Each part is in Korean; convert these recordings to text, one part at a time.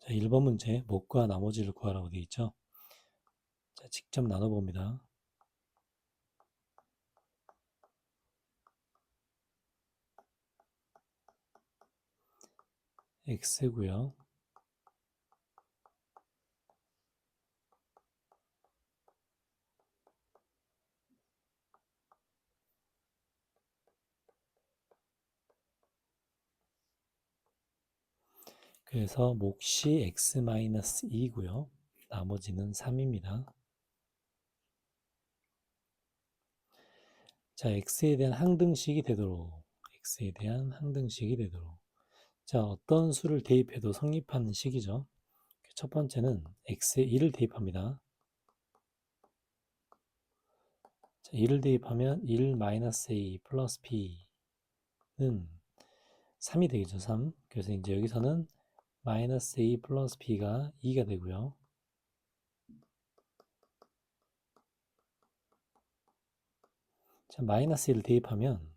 자, 1번 문제 목과 나머지를 구하라고 되어 있죠. 자, 직접 나눠봅니다. x고요. 그래서 몫이 x-2고요. 나머지는 3입니다. 자, x에 대한 항등식이 되도록 자, 어떤 수를 대입해도 성립하는 식이죠. 첫 번째는 x에 1을 대입합니다. 자, 1을 대입하면 1-a 플러스 b는 3이 되겠죠. 3. 그래서 이제 여기서는 -a 플러스 b가 2가 되고요. 자, 마이너스 1을 대입하면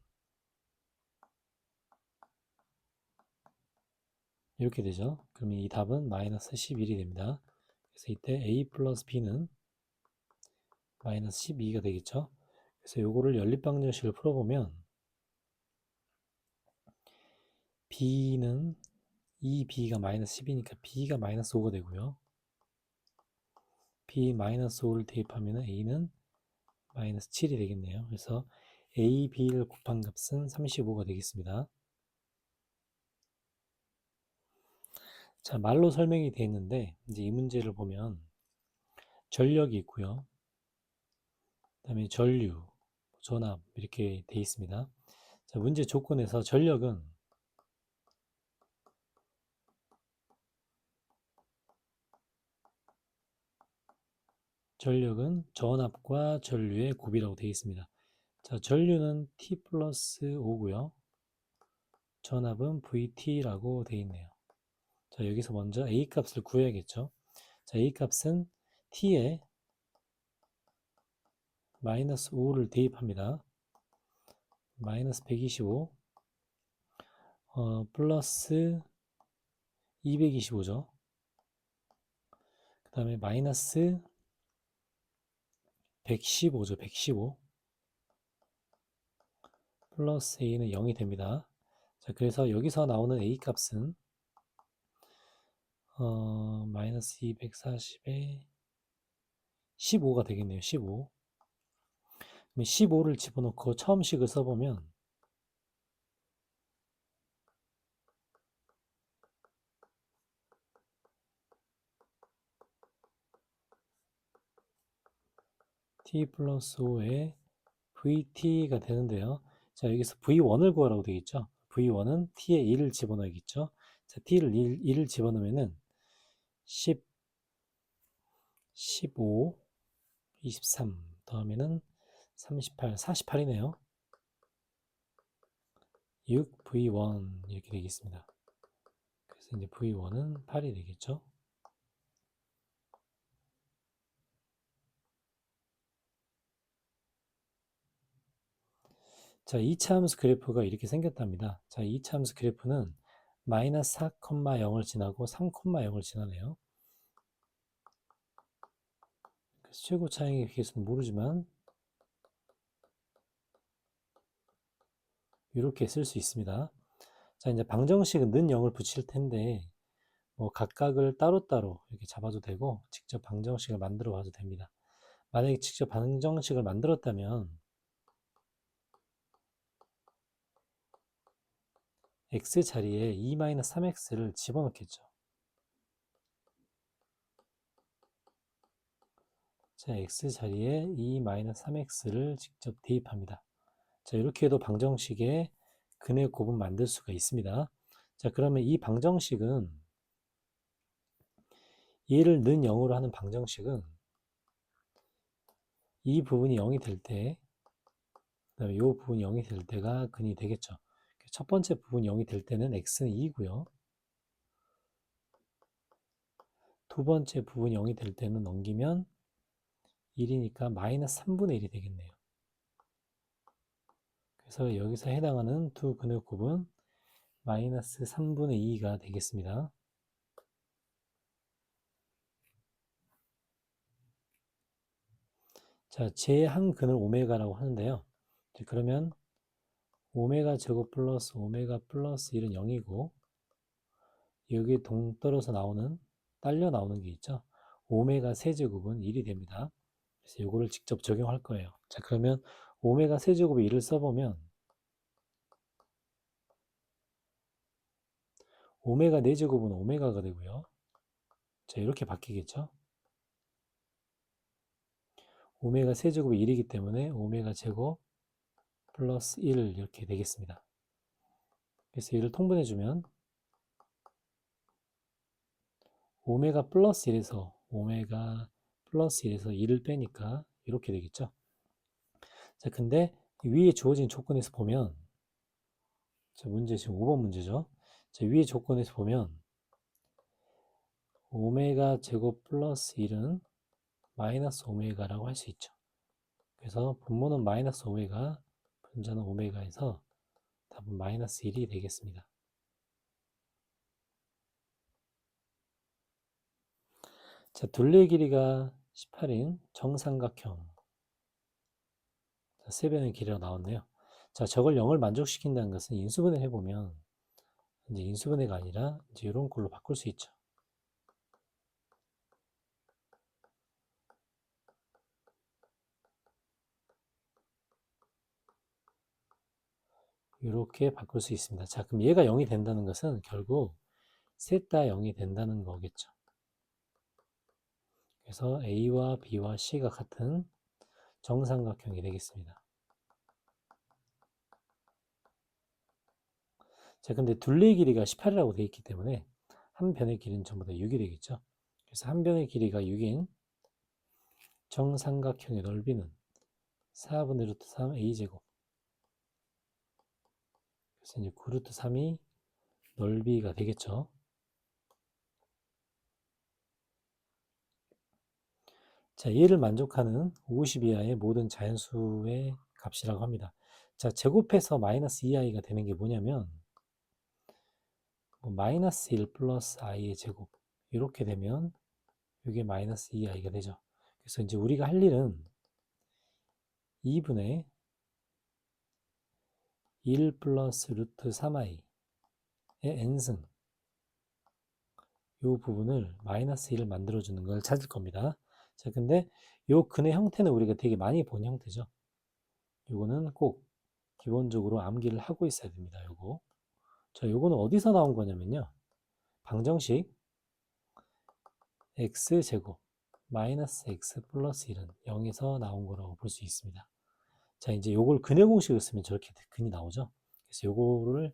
이렇게 되죠. 그러면 이 답은 마이너스 11이 됩니다. 그래서 이때 a 플러스 b는 마이너스 12가 되겠죠. 그래서 요거를 연립방정식을 풀어보면 b는 2b가 마이너스 10이니까 b가 마이너스 5가 되고요. b 마이너스 5를 대입하면 a는 마이너스 7이 되겠네요. 그래서 a, b를 곱한 값은 35가 되겠습니다. 자, 말로 설명이 되어 있는데 이제 이 문제를 보면 전력이 있고요. 그 다음에 전류, 전압 이렇게 되어 있습니다. 자, 문제 조건에서 전력은 전압과 전류의 곱이라고 되어 있습니다. 자, 전류는 T 플러스 5고요. 전압은 VT라고 되어 있네요. 자, 여기서 먼저 A 값을 구해야겠죠. 자, A 값은 T에 마이너스 5를 대입합니다. 마이너스 125 플러스 225죠. 그 다음에 마이너스 115죠. 115 플러스 A는 0이 됩니다. 자, 그래서 여기서 나오는 A 값은 마이너스 240에 15가 되겠네요. 15. 그럼 15를 집어넣고 처음식을 써보면 t 플러스 5에 vt가 되는데요. 자, 여기서 v1을 구하라고 되겠죠. v1은 t에 1을 집어넣어야겠죠. 자, t를 1을 집어넣으면은 10, 15, 23 더하면은 38, 48이네요. 6 v1 이렇게 되겠습니다. 그래서 이제 v1은 8이 되겠죠. 자, 2차 함수 그래프가 이렇게 생겼답니다. 자, 2차 함수 그래프는 마이너스 4,0을 지나고 3,0을 지나네요. 그래서 최고 차익의 계수는 모르지만 이렇게 쓸 수 있습니다. 자, 이제 방정식은 는 0을 붙일 텐데 뭐 각각을 따로따로 이렇게 잡아도 되고 직접 방정식을 만들어 봐도 됩니다. 만약에 직접 방정식을 만들었다면 x 자리에 2-3x를 집어넣겠죠. 자, x 자리에 2-3x를 직접 대입합니다. 자, 이렇게 해도 방정식에 근의 곱은 만들 수가 있습니다. 자, 그러면 이 방정식은 얘를 는 0으로 하는 방정식은 이 부분이 0이 될 때, 그 다음에 이 부분이 0이 될 때가 근이 되겠죠. 첫 번째 부분이 0이 될 때는 x는 2고요. 두 번째 부분이 0이 될 때는 넘기면 1이니까 마이너스 3분의 1이 되겠네요. 그래서 여기서 해당하는 두 근의 곱은 마이너스 3분의 2가 되겠습니다. 자, 제 한 근을 오메가라고 하는데요. 그러면 오메가 제곱 플러스 오메가 플러스 1은 0이고 여기 동떨어서 나오는 딸려 나오는 게 있죠. 오메가 세제곱은 1이 됩니다. 그래서 이거를 직접 적용할 거예요. 자, 그러면 오메가 세제곱에 1을 써보면 오메가 4제곱은 오메가가 되고요. 자, 이렇게 바뀌겠죠. 오메가 세제곱이 1이기 때문에 오메가 제곱 플러스 1 이렇게 되겠습니다. 그래서 이를 통분해주면 오메가 플러스 1에서 오메가 플러스 1에서 1을 빼니까 이렇게 되겠죠. 자, 근데 위에 주어진 조건에서 보면 자, 문제 지금 5번 문제죠. 자, 위에 조건에서 보면 오메가 제곱 플러스 1은 마이너스 오메가라고 할 수 있죠. 그래서 분모는 마이너스 오메가, 분자는 오메가에서 답은 마이너스 1이 되겠습니다. 자, 둘레 길이가 18인 정삼각형. 자, 세변의 길이가 나왔네요. 자, 저걸 0을 만족시킨다는 것은 인수분해 해보면 이제 인수분해가 아니라 이제 이런 걸로 바꿀 수 있죠. 이렇게 바꿀 수 있습니다. 자, 그럼 얘가 0이 된다는 것은 결국 셋 다 0이 된다는 거겠죠. 그래서 A와 B와 C가 같은 정삼각형이 되겠습니다. 자, 근데 둘레의 길이가 18이라고 되어 있기 때문에 한 변의 길이는 전부 다 6이 되겠죠. 그래서 한 변의 길이가 6인 정삼각형의 넓이는 4분의 루트 3 A제곱. 그래서 이제 9루트 3이 넓이가 되겠죠. 자, 얘를 만족하는 50 이하의 모든 자연수의 값이라고 합니다. 자, 제곱해서 마이너스 2i가 되는 게 뭐냐면 마이너스 1 플러스 i의 제곱 이렇게 되면 이게 마이너스 2i가 되죠. 그래서 이제 우리가 할 일은 2분의 1 플러스 루트 3i의 n승 이 부분을 마이너스 1을 만들어주는 걸 찾을 겁니다. 자, 근데 요 근의 형태는 우리가 되게 많이 본 형태죠. 요거는 꼭 기본적으로 암기를 하고 있어야 됩니다. 요거. 자, 요거는 어디서 나온 거냐면요. 방정식 x제곱 마이너스 x 플러스 1은 0에서 나온 거라고 볼 수 있습니다. 자, 이제 요걸 근의 공식을 쓰면 저렇게 근이 나오죠. 그래서 요거를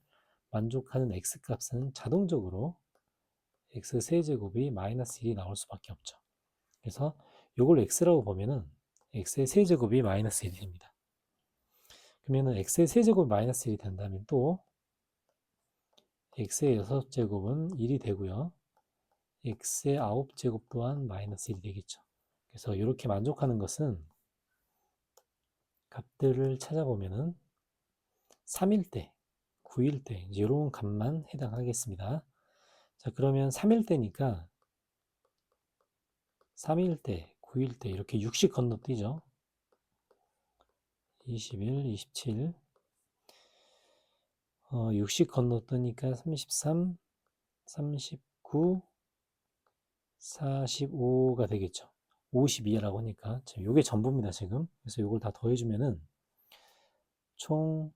만족하는 x 값은 자동적으로 x 세제곱이 마이너스 1이 나올 수밖에 없죠. 그래서 요걸 x라고 보면은 x의 세제곱이 마이너스 1이 됩니다. 그러면은 x의 세제곱이 마이너스 1이 된다면 또 x의 6제곱은 1이 되고요. x의 9제곱 또한 마이너스 1이 되겠죠. 그래서 이렇게 만족하는 것은 값들을 찾아보면은 3일 때, 9일 때 이런 값만 해당하겠습니다. 자, 그러면 3일 때니까 3일 때, 9일 때 이렇게 60 건너뛰죠. 21, 27, 60 건너뛰니까 33, 39, 45가 되겠죠. 52라고 하니까 지금 이게 전부입니다. 지금. 그래서 이걸 다 더해주면은 총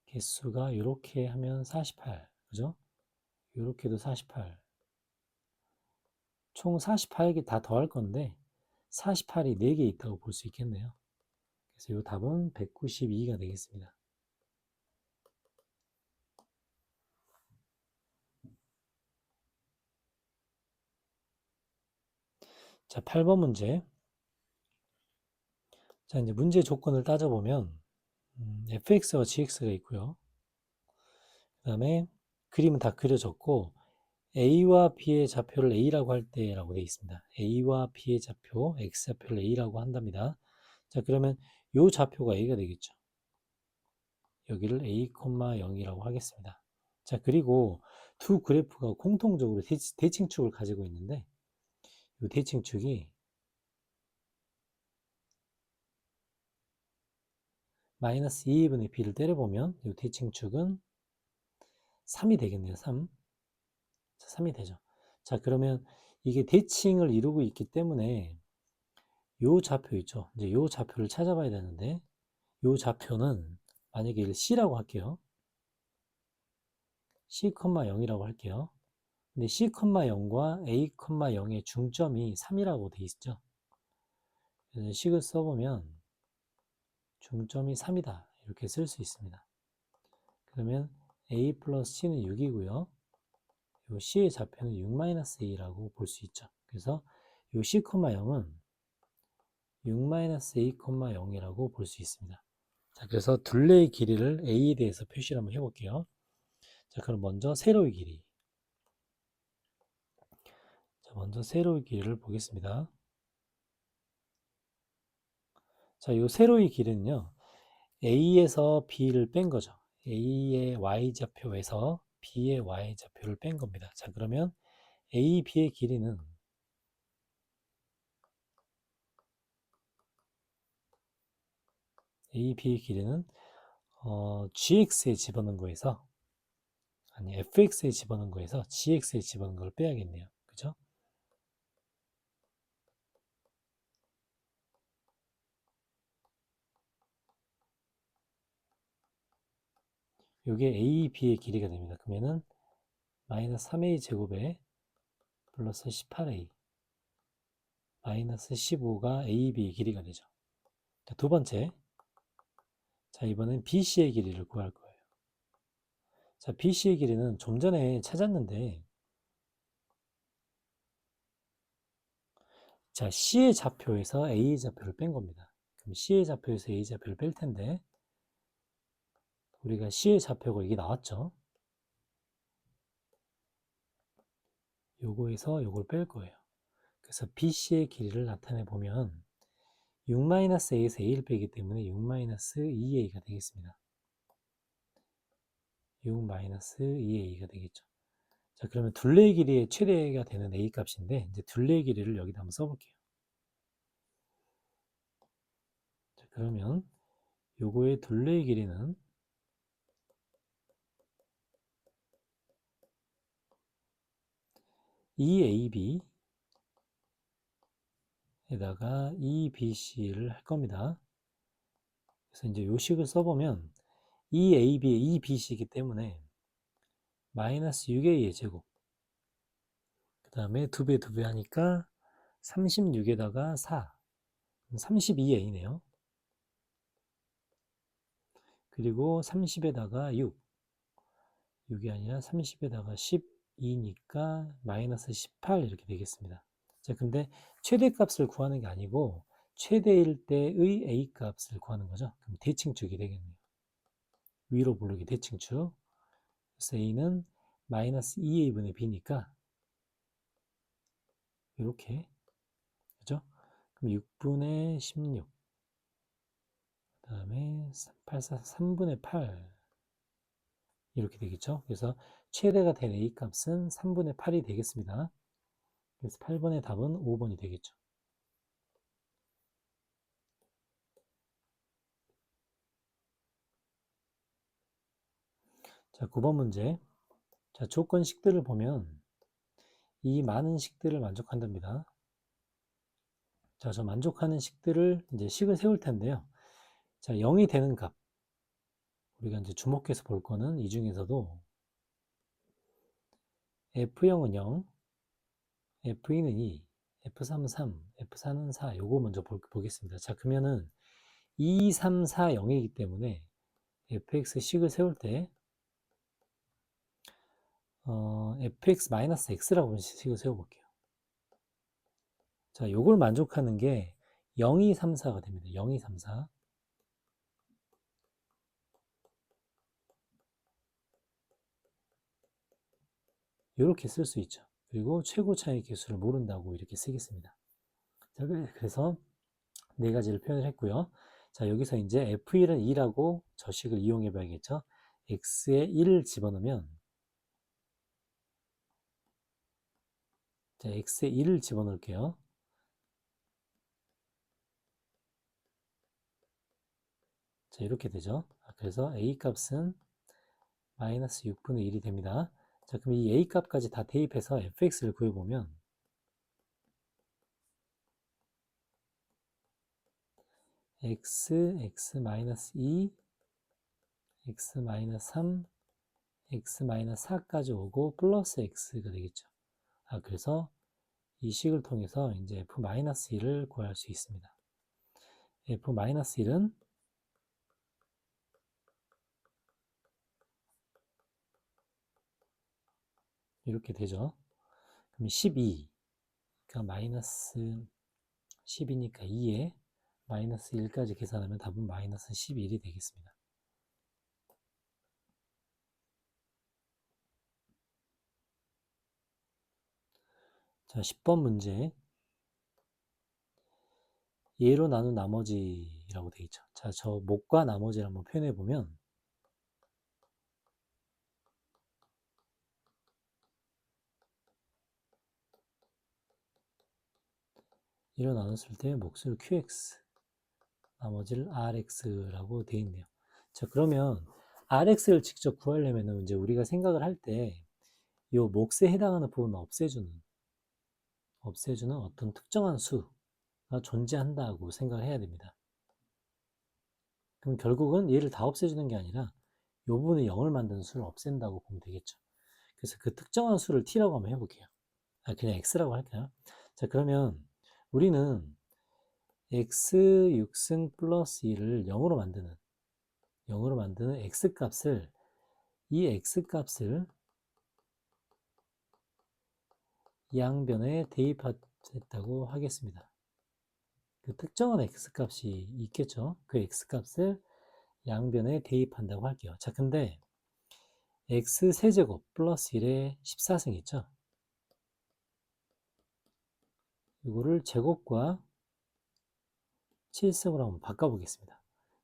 개수가 이렇게 하면 48, 그죠? 이렇게도 48. 총 48개 다 더할 건데 48이 4개 있다고 볼 수 있겠네요. 그래서 이 답은 192가 되겠습니다. 자, 8번 문제. 자, 이제 문제 조건을 따져보면 fx와 gx가 있고요. 그 다음에 그림은 다 그려졌고 a와 b의 좌표를 a라고 할 때라고 되어 있습니다. a와 b의 좌표, x좌표를 a라고 한답니다. 자, 그러면 이 좌표가 a가 되겠죠. 여기를 a, 0이라고 하겠습니다. 자, 그리고 두 그래프가 공통적으로 대칭축을 가지고 있는데 이 대칭축이 마이너스 2분의 b를 때려보면 이 대칭축은 3이 되겠네요. 3. 자, 3이 되죠. 자, 그러면 이게 대칭을 이루고 있기 때문에 요 좌표 있죠. 이제 요 좌표를 찾아봐야 되는데 요 좌표는 만약에 이를 C라고 할게요. C, 0이라고 할게요. 근데 C, 0과 A, 0의 중점이 3이라고 돼 있죠. 그래서 식을 써보면 중점이 3이다. 이렇게 쓸 수 있습니다. 그러면 A 플러스 C는 6이고요. 요 C의 좌표는 6-A라고 볼 수 있죠. 그래서 요 C, 0은 6-A, 0이라고 볼 수 있습니다. 자, 그래서 둘레의 길이를 A에 대해서 표시를 한번 해볼게요. 자, 그럼 먼저 세로의 길이. 자, 먼저 세로의 길이를 보겠습니다. 자, 요 세로의 길이는요, A에서 B를 뺀 거죠. A의 Y좌표에서 B의 Y좌표를 뺀 겁니다. 자, 그러면 A, B의 길이는 A, B의 길이는 GX에 집어넣은 거에서 아니 FX에 집어넣은 거에서 GX에 집어넣은 걸 빼야겠네요. 그죠? 요게 A, B의 길이가 됩니다. 그러면은 마이너스 3A 제곱에 플러스 18A 마이너스 15가 A, B의 길이가 되죠. 자, 두 번째. 자, 이번엔 BC의 길이를 구할 거예요. 자, BC의 길이는 좀 전에 찾았는데 자, C의 좌표에서 A의 좌표를 뺀 겁니다. 그럼 C의 좌표에서 A의 좌표를 뺄 텐데 우리가 C의 좌표가 이게 나왔죠. 요거에서 요걸 뺄 거예요. 그래서 BC의 길이를 나타내 보면 6-A에서 A를 빼기 때문에 6-2A가 되겠습니다. 6-2A가 되겠죠. 자, 그러면 둘레의 길이의 최대가 되는 A 값인데 이제 둘레의 길이를 여기다 한번 써볼게요. 자, 그러면 요거의 둘레의 길이는 2AB 에다가 EBC를 할 겁니다. 그래서 이제 요식을 써보면 EAB의 EBC이기 때문에 마이너스 6A의 제곱 그 다음에 2배 2배 하니까 36에다가 4 32A네요. 그리고 30에다가 6이 아니라 30에다가 12니까 마이너스 18 이렇게 되겠습니다. 자, 근데 최대값을 구하는 게 아니고 최대일 때의 A 값을 구하는 거죠. 그럼 대칭축이 되겠네요. 위로 부르기 대칭축. 그래서 A는 마이너스 2A분의 B니까 이렇게 그죠? 그럼 6분의 16 그 다음에 3분의 8 이렇게 되겠죠? 그래서 최대가 된 A 값은 3분의 8이 되겠습니다. 그래서 8번의 답은 5번이 되겠죠. 자, 9번 문제. 자, 조건 식들을 보면 이 많은 식들을 만족한답니다. 자, 저 만족하는 식들을 이제 식을 세울 텐데요. 자, 0이 되는 값. 우리가 이제 주목해서 볼 거는 이 중에서도 F0은 0, F2는 2, F3은 3, F4는 4. 요거 먼저 보겠습니다. 자, 그러면은 2, 3, 4, 0이기 때문에 fx식을 세울 때 fx-x라고 하는 식을 세워볼게요. 자, 요걸 만족하는 게 0, 2, 3, 4가 됩니다. 0, 2, 3, 4. 이렇게 쓸 수 있죠. 그리고 최고 차이 개수를 모른다고 이렇게 쓰겠습니다. 자, 그래서 네 가지를 표현을 했고요. 자, 여기서 이제 f1은 2라고 저 식을 이용해 봐야겠죠. x에 1을 집어넣으면 자, x에 1을 자, 이렇게 되죠. 그래서 a 값은 마이너스 6분의 1이 됩니다. 자, 그럼 이 a 값까지 다 대입해서 fx를 구해보면 x-2, x-3, x-4까지 오고 플러스 x가 되겠죠. 그래서 이 식을 통해서 이제 f-1을 구할 수 있습니다. f-1은 이렇게 되죠. 그럼 12, 그러니까 마이너스 10이니까 2에 마이너스 1까지 계산하면 답은 마이너스 11이 되겠습니다. 자, 10번 문제. 예로 나눈 나머지라고 되어 있죠. 자, 저 목과 나머지를 한번 표현해 보면 예로 나눴을 때 몫을 QX, 나머지를 RX라고 되어 있네요. 자, 그러면 RX를 직접 구하려면 이제 우리가 생각을 할 때 이 몫에 해당하는 부분을 없애주는 어떤 특정한 수가 존재한다고 생각을 해야 됩니다. 그럼 결국은 얘를 다 없애주는 게 아니라 이 부분에 0을 만드는 수를 없앤다고 보면 되겠죠. 그래서 그 특정한 수를 t라고 한번 해볼게요. 그냥 x라고 할까요? 자, 그러면 우리는 x 6승 플러스 1을 0으로 만드는 x값을, 이 x값을 양변에 대입했다고 하겠습니다. 그 특정한 x값이 있겠죠. 그 x값을 양변에 대입한다고 할게요. 자, 근데 x세제곱 플러스 1의 14승 있죠. 이거를 제곱과 7승으로 한번 바꿔보겠습니다.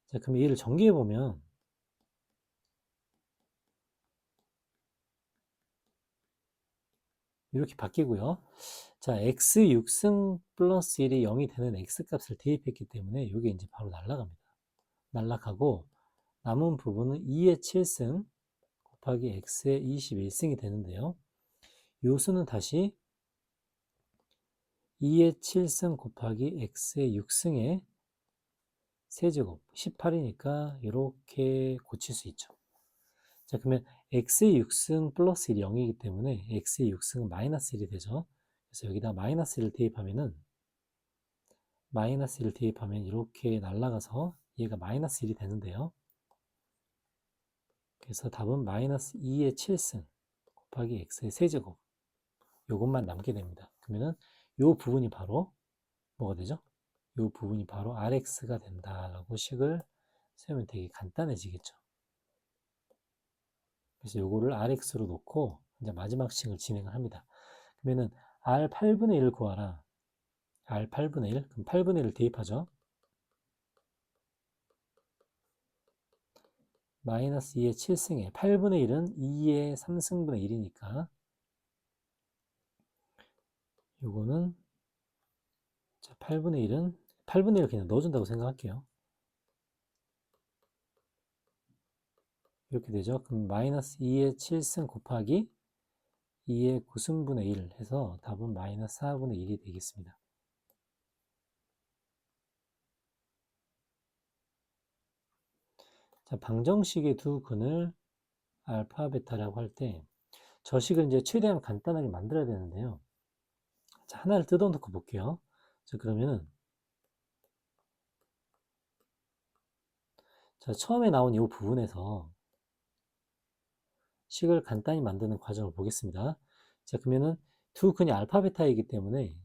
자, 그럼 얘를 전개해보면 이렇게 바뀌고요. 자, x 6승 플러스 1이 0이 되는 x값을 대입했기 때문에 이게 이제 바로 날아갑니다. 날아가고 남은 부분은 2의 7승 곱하기 x의 21승이 되는데요. 이 수는 다시 2의 7승 곱하기 x의 6승의 세제곱 18이니까 이렇게 고칠 수 있죠. 자, 그러면 x의 6승 플러스 1이 0이기 때문에 x의 6승은 마이너스 1이 되죠. 그래서 여기다 마이너스 1을 대입하면 이렇게 날아가서 얘가 마이너스 1이 되는데요. 그래서 답은 마이너스 2의 7승 곱하기 x의 세제곱, 요것만 남게 됩니다. 그러면은 요 부분이 바로 뭐가 되죠? 요 부분이 바로 rx가 된다라고 식을 세우면 되게 간단해지겠죠. 그래서 요거를 rx로 놓고 이제 마지막 식을 진행을 합니다. 그러면은 r 8분의 1을 구하라. r 8분의 1, 그럼 8분의 1을 대입하죠. 마이너스 2의 7승에 8분의 1은 2의 3승분의 1이니까 요거는 8분의 1을 그냥 넣어준다고 생각할게요. 이렇게 되죠. 그럼 마이너스 2의 7승 곱하기 2의 9승분의 1 해서 답은 마이너스 4분의 1이 되겠습니다. 자, 방정식의 두 근을 알파, 베타라고 할 때 저 식을 이제 최대한 간단하게 만들어야 되는데요. 자, 하나를 뜯어놓고 볼게요. 자, 그러면은 자, 처음에 나온 이 부분에서 식을 간단히 만드는 과정을 보겠습니다. 자, 그러면은 두 근이 알파, 베타이기 때문에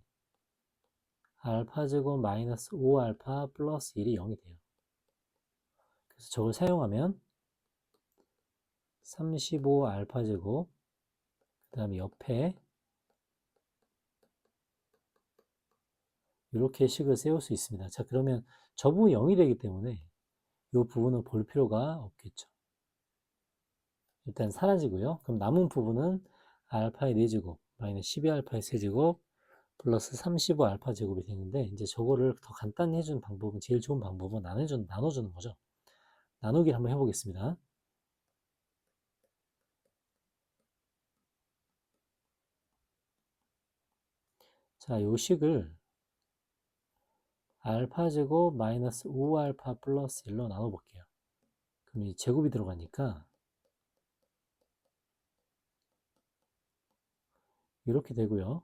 알파 제곱 마이너스 5알파 플러스 1이 0이 돼요. 그래서 저걸 사용하면 35알파 제곱, 그 다음에 옆에 이렇게 식을 세울 수 있습니다. 자, 그러면 저 부분이 0이 되기 때문에 이 부분은 볼 필요가 없겠죠. 일단 사라지고요. 그럼 남은 부분은 알파의 4제곱 마이너스 12알파의 세제곱 플러스 35알파 제곱이 되는데, 이제 저거를 더 간단히 해주는 방법은, 제일 좋은 방법은 나눠주는 거죠. 나누기를 한번 해보겠습니다. 자, 요 식을 알파 제곱 마이너스 5알파 플러스 1로 나눠볼게요. 그럼 이 제곱이 들어가니까 이렇게 되고요.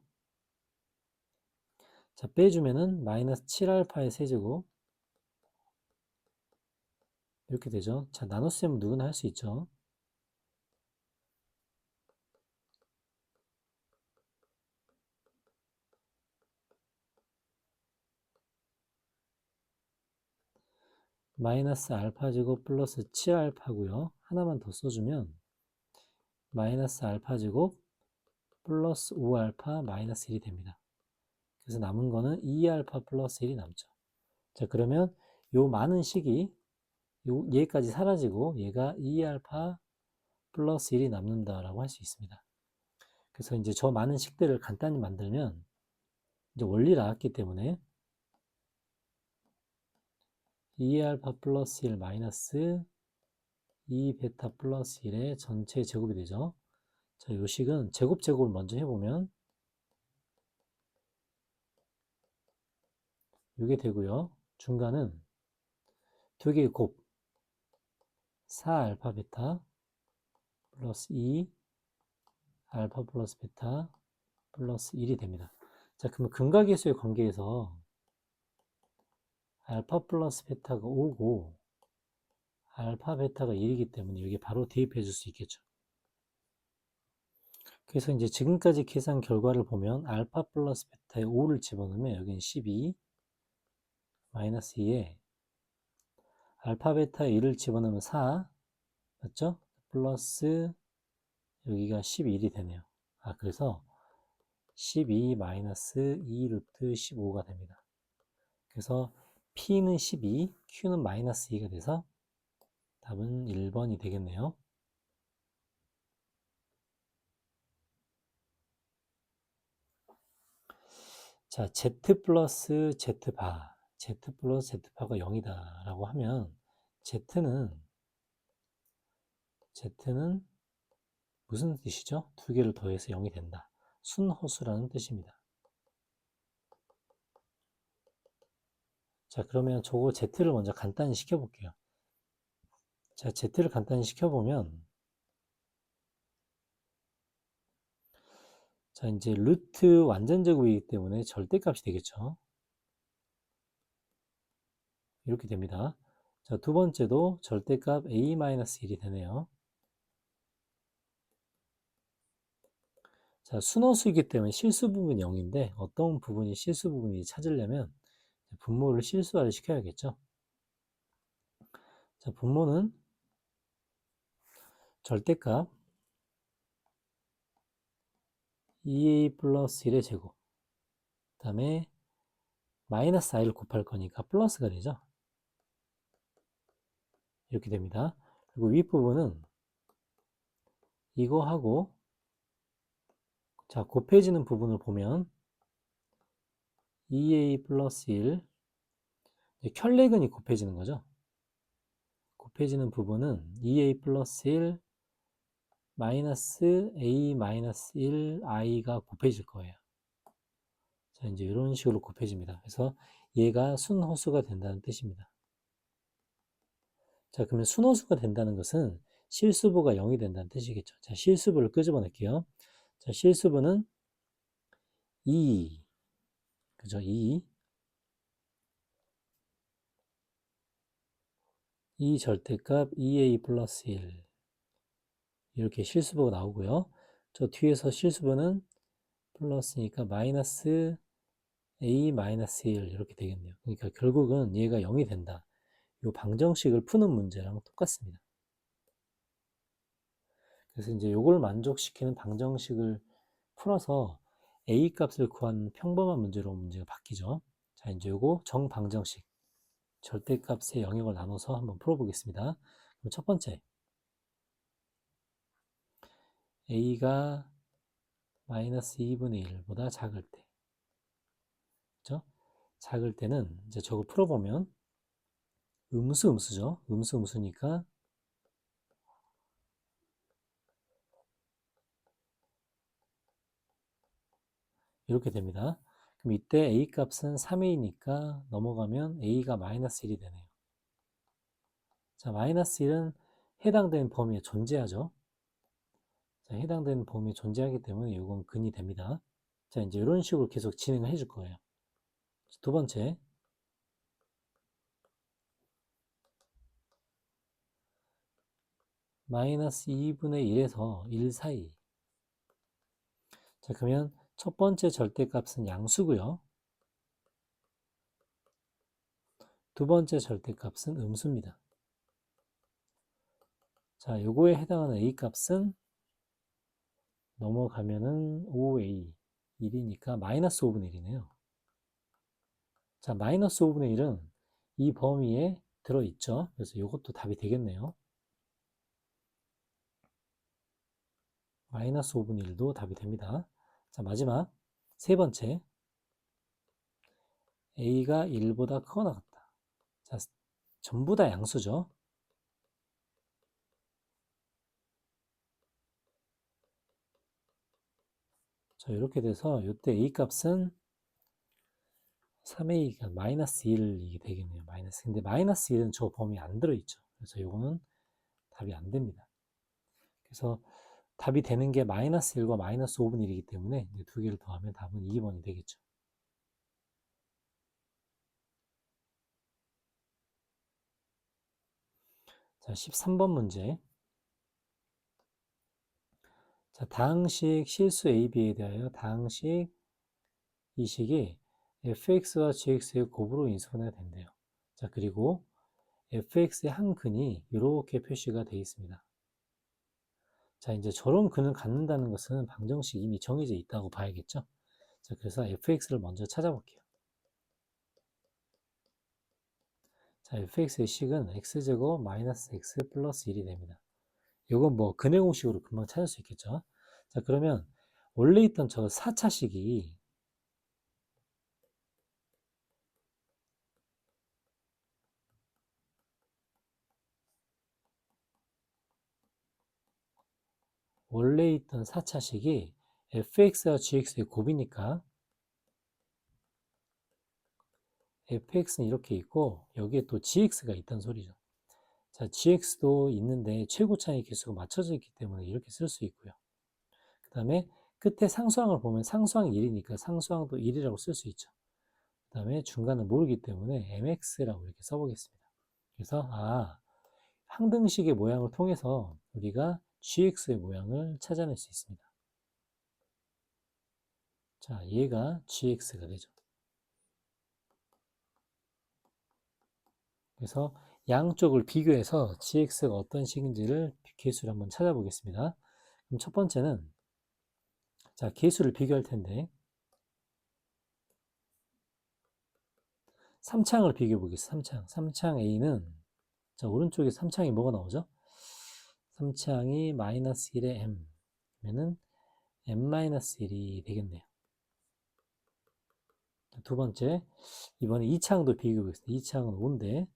자, 빼주면은 마이너스 7알파의 세제곱 이렇게 되죠. 자, 나눗셈은 누구나 할 수 있죠. 마이너스 알파 제곱 플러스 7알파고요. 하나만 더 써주면 마이너스 알파 제곱 플러스 5알파 마이너스 1이 됩니다. 그래서 남은 거는 2알파 플러스 1이 남죠. 자, 그러면 요 많은 식이 얘까지 사라지고 얘가 2알파 플러스 1이 남는다라고 할 수 있습니다. 그래서 이제 저 많은 식들을 간단히 만들면 이제 원리를 알았기 때문에 2알파 플러스 1 마이너스 2베타 플러스 1의 전체 제곱이 되죠. 자, 요 식은 제곱을 먼저 해보면 이게 되고요. 중간은 두 개의 곱 4알파 베타 플러스 2 알파 플러스 베타 플러스 1이 됩니다. 자, 그러면 근각계수의 관계에서 알파 플러스 베타가 5고 알파 베타가 1이기 때문에 여기 바로 대입해 줄 수 있겠죠. 그래서 이제 지금까지 계산 결과를 보면 알파 플러스 베타에 5를 집어넣으면 여기는 12 마이너스 2에 알파 베타에 1을 집어넣으면 4 맞죠? 플러스 여기가 11이 되네요. 그래서 12 마이너스 2 루트 15가 됩니다. 그래서 P는 12, Q는 마이너스 2가 돼서 답은 1번이 되겠네요. 자, Z 플러스 Z바, Z 플러스 Z바가 0이다 라고 하면 Z는 무슨 뜻이죠? 두 개를 더해서 0이 된다. 순호수라는 뜻입니다. 자, 그러면 저거 Z를 먼저 간단히 시켜볼게요. 자, Z를 간단히 시켜보면 자, 이제 루트 완전 제곱이기 때문에 절대값이 되겠죠. 이렇게 됩니다. 자, 두 번째도 절대값 a-1이 되네요. 자, 순호수이기 때문에 실수 부분이 0인데 어떤 부분이 실수 부분인지 찾으려면 분모를 실수화를 시켜야겠죠. 자, 분모는 절대값 2a 플러스 1의 제곱 그 다음에 마이너스 i를 곱할 거니까 플러스가 되죠. 이렇게 됩니다. 그리고 윗부분은 이거하고 자, 곱해지는 부분을 보면 2a 플러스 1 켤레근이 곱해지는 거죠. 곱해지는 부분은 2a 플러스 1 마이너스 a 마이너스 1 i가 곱해질 거예요. 자, 이제 이런 식으로 곱해집니다. 그래서 얘가 순호수가 된다는 뜻입니다. 자, 그러면 순호수가 된다는 것은 실수부가 0이 된다는 뜻이겠죠. 자, 실수부를 끄집어낼게요. 자, 실수부는 2, 그죠? 2 절대값 2a 플러스 1 이렇게 실수부가 나오고요. 저 뒤에서 실수부는 플러스니까 마이너스 a 마이너스 1 이렇게 되겠네요. 그러니까 결국은 얘가 0이 된다. 이 방정식을 푸는 문제랑 똑같습니다. 그래서 이제 이걸 만족시키는 방정식을 풀어서 a 값을 구한 평범한 문제로 문제가 바뀌죠. 자, 이제 요거 정방정식 절대값의 영역을 나눠서 한번 풀어보겠습니다. 그럼 첫 번째 a가 마이너스 2분의 1보다 작을 때, 그죠? 작을 때는 이제 저거 풀어보면 음수죠. 음수니까 이렇게 됩니다. 그럼 이때 a 값은 3a니까 넘어가면 a가 마이너스 1이 되네요. 자, 마이너스 1은 해당되는 범위에 존재하죠. 자, 해당되는 범위에 존재하기 때문에 이건 근이 됩니다. 자, 이제 이런 식으로 계속 진행을 해줄 거예요. 두 번째, 마이너스 2분의 1에서 1 사이. 자, 그러면 첫 번째 절대값은 양수고요. 두 번째 절대값은 음수입니다. 자, 요거에 해당하는 a 값은 넘어가면은 5a 1이니까 마이너스 5분의 1이네요. 자, 마이너스 5분의 1은 이 범위에 들어있죠. 그래서 이것도 답이 되겠네요. 마이너스 5분의 1도 답이 됩니다. 자, 마지막 세 번째, a가 1보다 크거나 같다. 자, 전부 다 양수죠. 자, 이렇게 돼서 이때 a 값은 3a가 마이너스 1이 되겠네요. 마이너스. 근데 마이너스 1은 저 범위에 안 들어있죠. 그래서 이거는 답이 안 됩니다. 그래서 답이 되는 게 마이너스 1과 마이너스 5분의 1이기 때문에 두 개를 더하면 답은 2번이 되겠죠. 자, 13번 문제. 자, 다항식 실수 AB에 대하여 다항식 이 식이 fx와 gx의 곱으로 인수분해가 된대요. 자, 그리고 fx의 한 근이 이렇게 표시가 되어 있습니다. 자, 이제 저런 근을 갖는다는 것은 방정식이 이미 정해져 있다고 봐야겠죠. 자, 그래서 fx를 먼저 찾아볼게요. 자, fx의 식은 x제곱 마이너스 x 플러스 1이 됩니다. 이건 뭐 근의 공식으로 금방 찾을 수 있겠죠. 자, 그러면 원래 있던 저 4차식이 원래 있던 4차식이 fx와 gx의 곱이니까 fx는 이렇게 있고 여기에 또 gx가 있다는 소리죠. 자, gx도 있는데 최고차이 개수가 맞춰져 있기 때문에 이렇게 쓸 수 있고요. 그 다음에 끝에 상수항을 보면 상수항이 1이니까 상수항도 1이라고 쓸 수 있죠. 그 다음에 중간을 모르기 때문에 mx라고 이렇게 써보겠습니다. 그래서 항등식의 모양을 통해서 우리가 gx의 모양을 찾아낼 수 있습니다. 자, 얘가 gx가 되죠. 그래서 양쪽을 비교해서 gx가 어떤 식인지를 개수를 한번 찾아보겠습니다. 그럼 첫 번째는 자, 개수를 비교할 텐데 3창을 비교해 보겠습니다. 3창 A는 자, 오른쪽에 3창이 뭐가 나오죠? 3창이 마이너스 1에 m 그러면은 m-1이 되겠네요. 두 번째, 이번에 2창도 비교해 보겠습니다. 2창은 5인데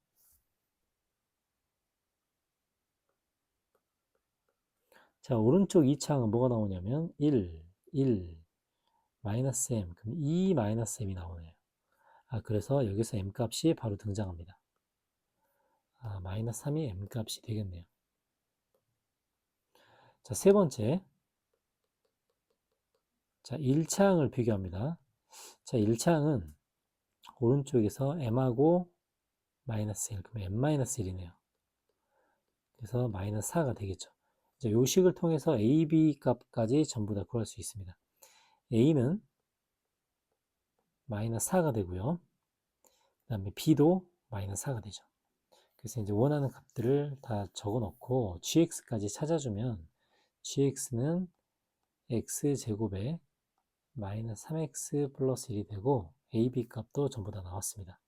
자, 오른쪽 2창은 뭐가 나오냐면 1, 마이너스 m, 그럼 2 마이너스 m이 나오네요. 그래서 여기서 m 값이 바로 등장합니다. 마이너스 3이 m 값이 되겠네요. 자, 세 번째, 자, 1창을 비교합니다. 자, 1창은 오른쪽에서 m하고 마이너스 1, 그럼 m-1이네요. 그래서 마이너스 4가 되겠죠. 이제 요 식을 통해서 a, b 값까지 전부 다 구할 수 있습니다. a는 마이너스 4가 되고요. 그 다음에 b도 마이너스 4가 되죠. 그래서 이제 원하는 값들을 다 적어 놓고 gx까지 찾아주면 gx는 x제곱에 마이너스 3x 플러스 1이 되고 ab 값도 전부 다 나왔습니다.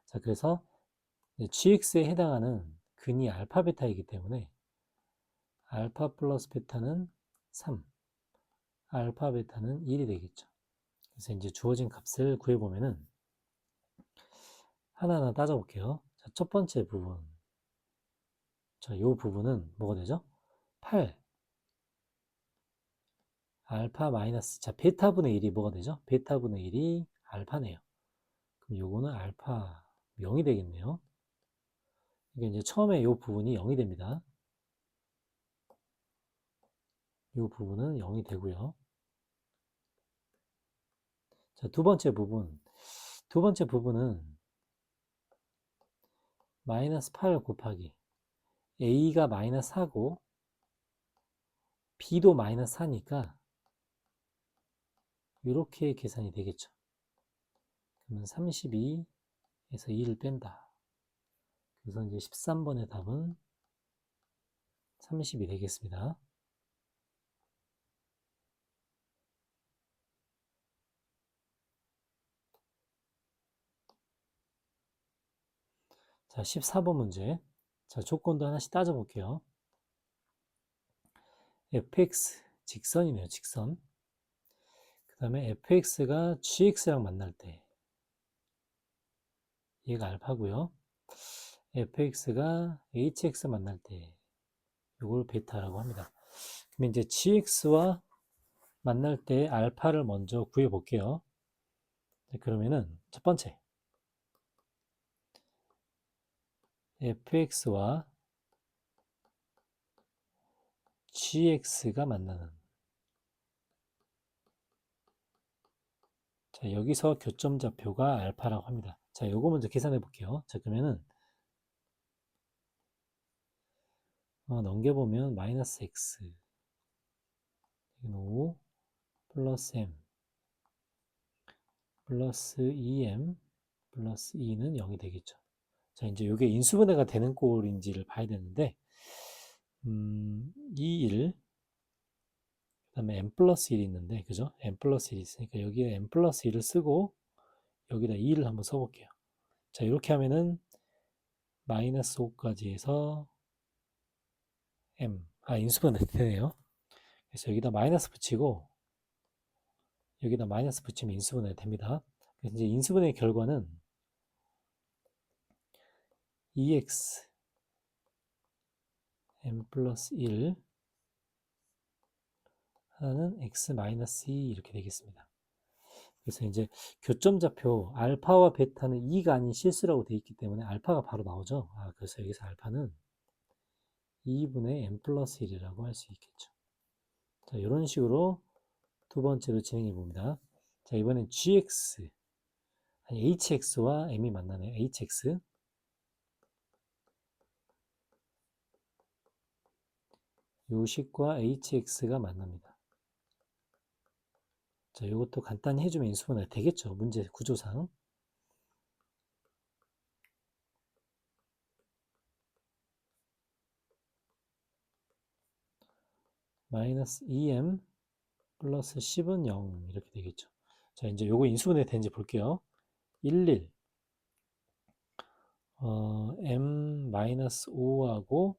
자, 그래서 gx에 해당하는 근이 알파 베타이기 때문에 알파 플러스 베타는 3, 알파 베타는 1이 되겠죠. 그래서 이제 주어진 값을 구해보면은 하나하나 따져볼게요. 자, 첫 번째 부분. 자, 요 부분은 뭐가 되죠? 8. 알파 마이너스, 자, 베타분의 1이 뭐가 되죠? 베타분의 1이 알파네요. 그럼 요거는 알파 0이 되겠네요. 이게 이제 처음에 요 부분이 0이 됩니다. 요 부분은 0이 되고요. 자, 두 번째 부분. 두 번째 부분은 마이너스 8 곱하기 A가 마이너스 4고 B도 마이너스 4니까 이렇게 계산이 되겠죠. 그러면 32에서 2를 뺀다. 그래서 이제 13번의 답은 30이 되겠습니다. 자, 14번 문제. 자, 조건도 하나씩 따져볼게요. fx, 직선이네요, 직선. 그 다음에 fx가 gx랑 만날 때, 얘가 알파고요. fx가 hx 만날 때, 이걸 베타라고 합니다. 그럼 이제 gx와 만날 때 알파를 먼저 구해볼게요. 그러면은 첫 번째, fx와 gx가 만나는, 자, 여기서 교점 좌표가 알파라고 합니다. 자, 요거 먼저 계산해 볼게요. 자, 그러면은 넘겨보면 마이너스 x 5 플러스 m 플러스 2m 플러스 2는 0이 되겠죠. 자, 이제 이게 인수분해가 되는 꼴인지를 봐야 되는데 2, 1, 그 다음에 m 플러스 1이 있는데, 그죠? m 플러스 1이 있으니까 여기에 m 플러스 1을 쓰고 여기다 2를 한번 써볼게요. 자, 이렇게 하면은 마이너스 5까지 해서 m, 인수분해 되네요. 그래서 여기다 마이너스 붙이고 여기다 마이너스 붙이면 인수분해 됩니다. 그래서 이제 인수분해의 결과는 2x m 플러스 1 하나는 x 마이너스 2 이렇게 되겠습니다. 그래서 이제 교점 좌표 알파와 베타는 2가 아닌 실수라고 되어 있기 때문에 알파가 바로 나오죠. 그래서 여기서 알파는 2분의 m 플러스 1이라고 할 수 있겠죠. 자, 이런 식으로 두 번째로 진행해 봅니다. 자, 이번엔 gx, hx와 m이 만나네요. hx. 요식과 hx가 만납니다. 자, 이것도 간단히 해주면 인수분해 되겠죠. 문제 구조상. 마이너스 2m 플러스 10은 0 이렇게 되겠죠. 자, 이제 요거 인수분해 되는지 볼게요. 11 m 마이너스 5하고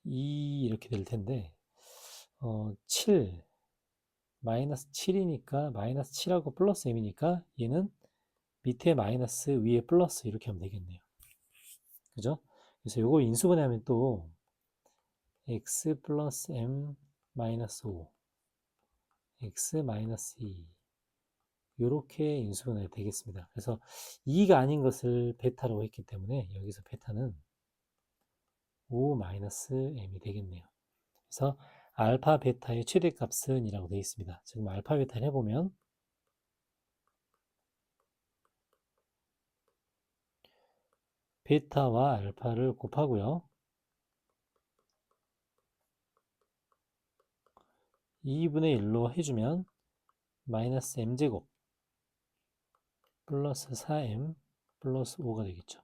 2 이렇게 될 텐데 7 마이너스 7이니까 마이너스 7하고 플러스 m이니까 얘는 밑에 마이너스 위에 플러스 이렇게 하면 되겠네요. 그죠? 그래서 요거 인수분해하면 또 x 플러스 m 마이너스 5 x 마이너스 2 요렇게 인수분해 되겠습니다. 그래서 2가 아닌 것을 베타라고 했기 때문에 여기서 베타는 5 마이너스 m이 되겠네요. 그래서 알파 베타의 최대값은 이라고 되어 있습니다. 지금 알파 베타를 해보면 베타와 알파를 곱하고요. 2분의 1로 해주면 마이너스 m제곱 플러스 4m 플러스 5가 되겠죠.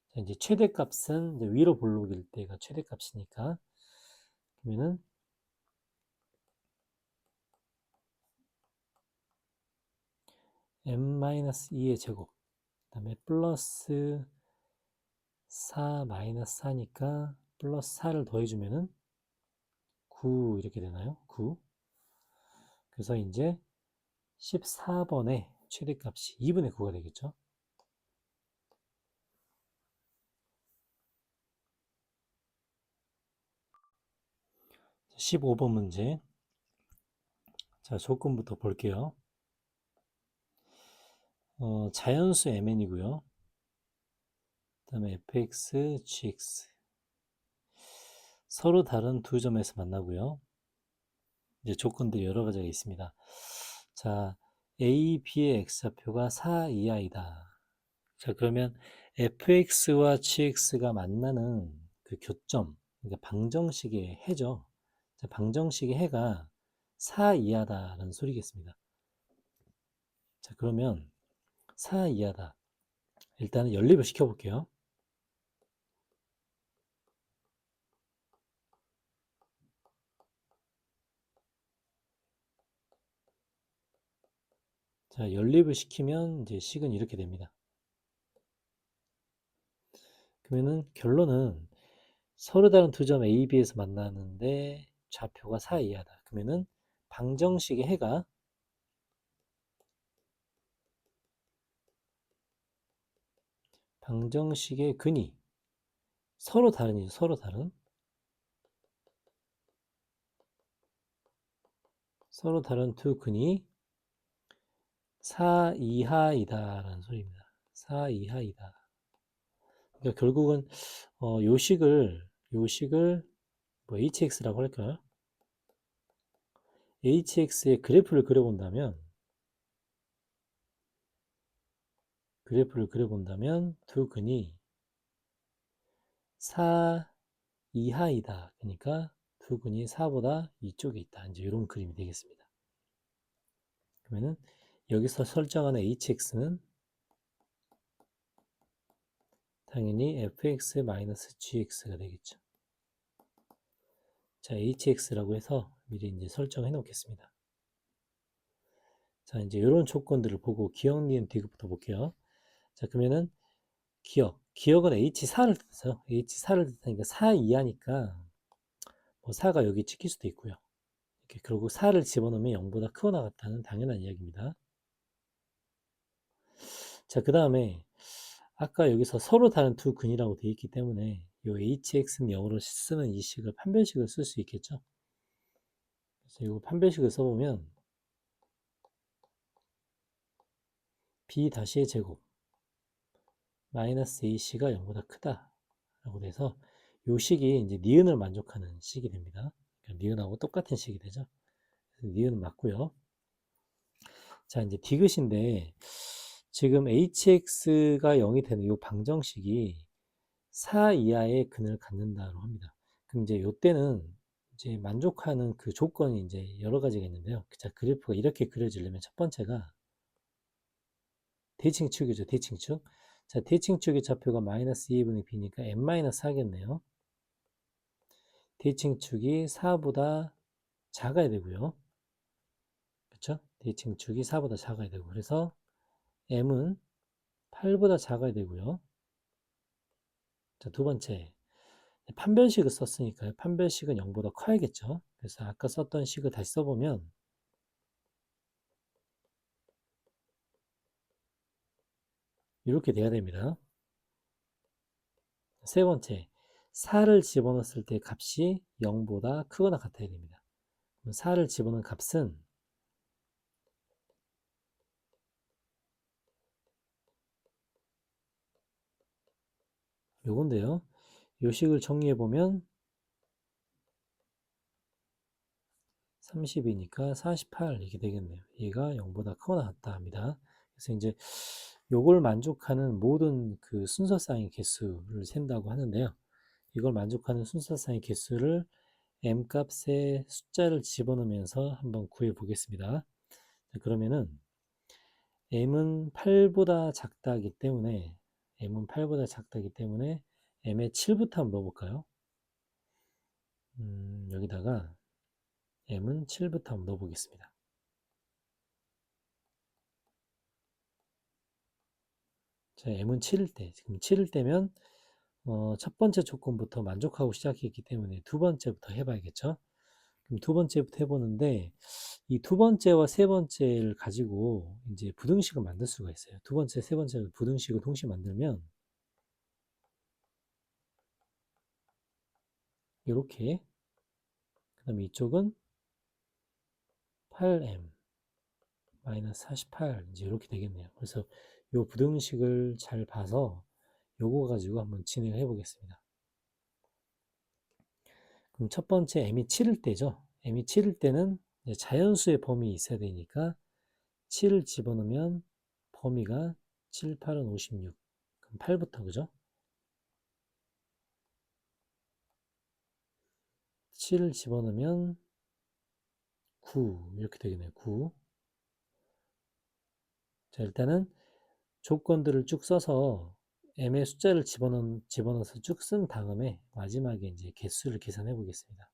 자, 이제 최대값은 이제 위로 볼록일 때가 최대값이니까 그러면은 m-2의 제곱 그 다음에 플러스 4 마이너스 4니까 플러스 4를 더해주면은 9 이렇게 되나요? 9. 그래서 이제 14번의 최대값이 2분의 9가 되겠죠. 15번 문제. 자, 조건부터 볼게요. 자연수 mn이고요. 그 다음에 fx, gx. 서로 다른 두 점에서 만나고요. 이제 조건들이 여러 가지가 있습니다. 자, a, b의 x좌표가 4 이하이다. 자, 그러면 fx와 gx가 만나는 그 교점, 그러니까 방정식의 해죠. 자, 방정식의 해가 4 이하다라는 소리겠습니다. 자, 그러면 4 이하다. 일단은 연립을 시켜볼게요. 자, 연립을 시키면 이제 식은 이렇게 됩니다. 그러면은 결론은 서로 다른 두 점 A, B에서 만나는데 좌표가 4 이하다. 그러면은 방정식의 해가 방정식의 근이 서로 다른이죠. 서로 다른 두 근이 4 이하이다라는 소리입니다. 4 이하이다. 그러니까 결국은 요식을 뭐 hx라고 할까요? hx의 그래프를 그려본다면 두 근이 4 이하이다. 그러니까 두 근이 4보다 이쪽에 있다. 이제 이런 그림이 되겠습니다. 그러면은 여기서 설정하는 hx는 당연히 fx-gx가 되겠죠. 자, hx라고 해서 미리 이제 설정해 놓겠습니다. 자, 이제 이런 조건들을 보고 기억, 니은, 디귿부터 볼게요. 자, 그러면은 기억은 h4를 뜻해요. h4를 뜻하니까 4 이하니까 뭐 4가 여기 찍힐 수도 있고요. 이렇게 그리고 4를 집어넣으면 0보다 크거나 같다는 당연한 이야기입니다. 자, 그 다음에 아까 여기서 서로 다른 두 근이라고 되어 있기 때문에 이 hx는 0으로 쓰는 이 식을 판별식을 쓸 수 있겠죠. 그래서 이 판별식을 써보면 b-의 제곱 마이너스 ac가 0보다 크다 라고 돼서 이 식이 이제 니은을 만족하는 식이 됩니다. 그러니까 니은하고 똑같은 식이 되죠. 니은은 맞고요. 자, 이제 디귿인데 지금 hx가 0이 되는 이 방정식이 4 이하의 근을 갖는다고 합니다. 그럼 이제 이때는 이제 만족하는 그 조건이 이제 여러 가지가 있는데요. 자, 그래프가 이렇게 그려지려면 첫 번째가 대칭축이죠. 대칭축. 자, 대칭축의 좌표가 마이너스 2분의 b니까 n-4겠네요. 대칭축이 4보다 작아야 되고요. 그렇죠? 대칭축이 4보다 작아야 되고 그래서 m은 8보다 작아야 되고요. 자, 두 번째 판별식을 썼으니까요. 판별식은 0보다 커야겠죠. 그래서 아까 썼던 식을 다시 써보면 이렇게 돼야 됩니다. 세 번째, 4를 집어넣었을 때 값이 0보다 크거나 같아야 됩니다. 그럼 4를 집어넣은 값은 요건데요. 요 식을 정리해보면 30이니까 48 이렇게 되겠네요. 얘가 0보다 크거나 같다 합니다. 그래서 이제 요걸 만족하는 모든 그 순서쌍의 개수를 센다고 하는데요. 이걸 만족하는 순서쌍의 개수를 m 값에 숫자를 집어넣으면서 한번 구해 보겠습니다. 그러면은 m은 8보다 작다기 때문에 m의 7부터 한번 넣어볼까요? 여기다가 m은 7부터 한번 넣어보겠습니다. 자, m은 7일 때, 지금 7일 때면 첫 번째 조건부터 만족하고 시작했기 때문에 두 번째부터 해봐야겠죠? 그럼 두 번째부터 해보는데 이 두 번째와 세 번째를 가지고 이제 부등식을 만들 수가 있어요. 두 번째, 세 번째 부등식을 동시에 만들면 이렇게 그 다음에 이쪽은 8m 마이너스 48 이제 이렇게 되겠네요. 그래서 요 부등식을 잘 봐서 요거 가지고 한번 진행을 해 보겠습니다. 그럼 첫 번째 m이 7일 때죠. m이 7일 때는 자연수의 범위 있어야 되니까 7을 집어넣으면 범위가 7, 8은 56. 그럼 8부터 그죠? 7을 집어넣으면 9 이렇게 되겠네요. 9. 자, 일단은 조건들을 쭉 써서 m의 숫자를 집어넣어서 쭉 쓴 다음에 마지막에 이제 개수를 계산해 보겠습니다.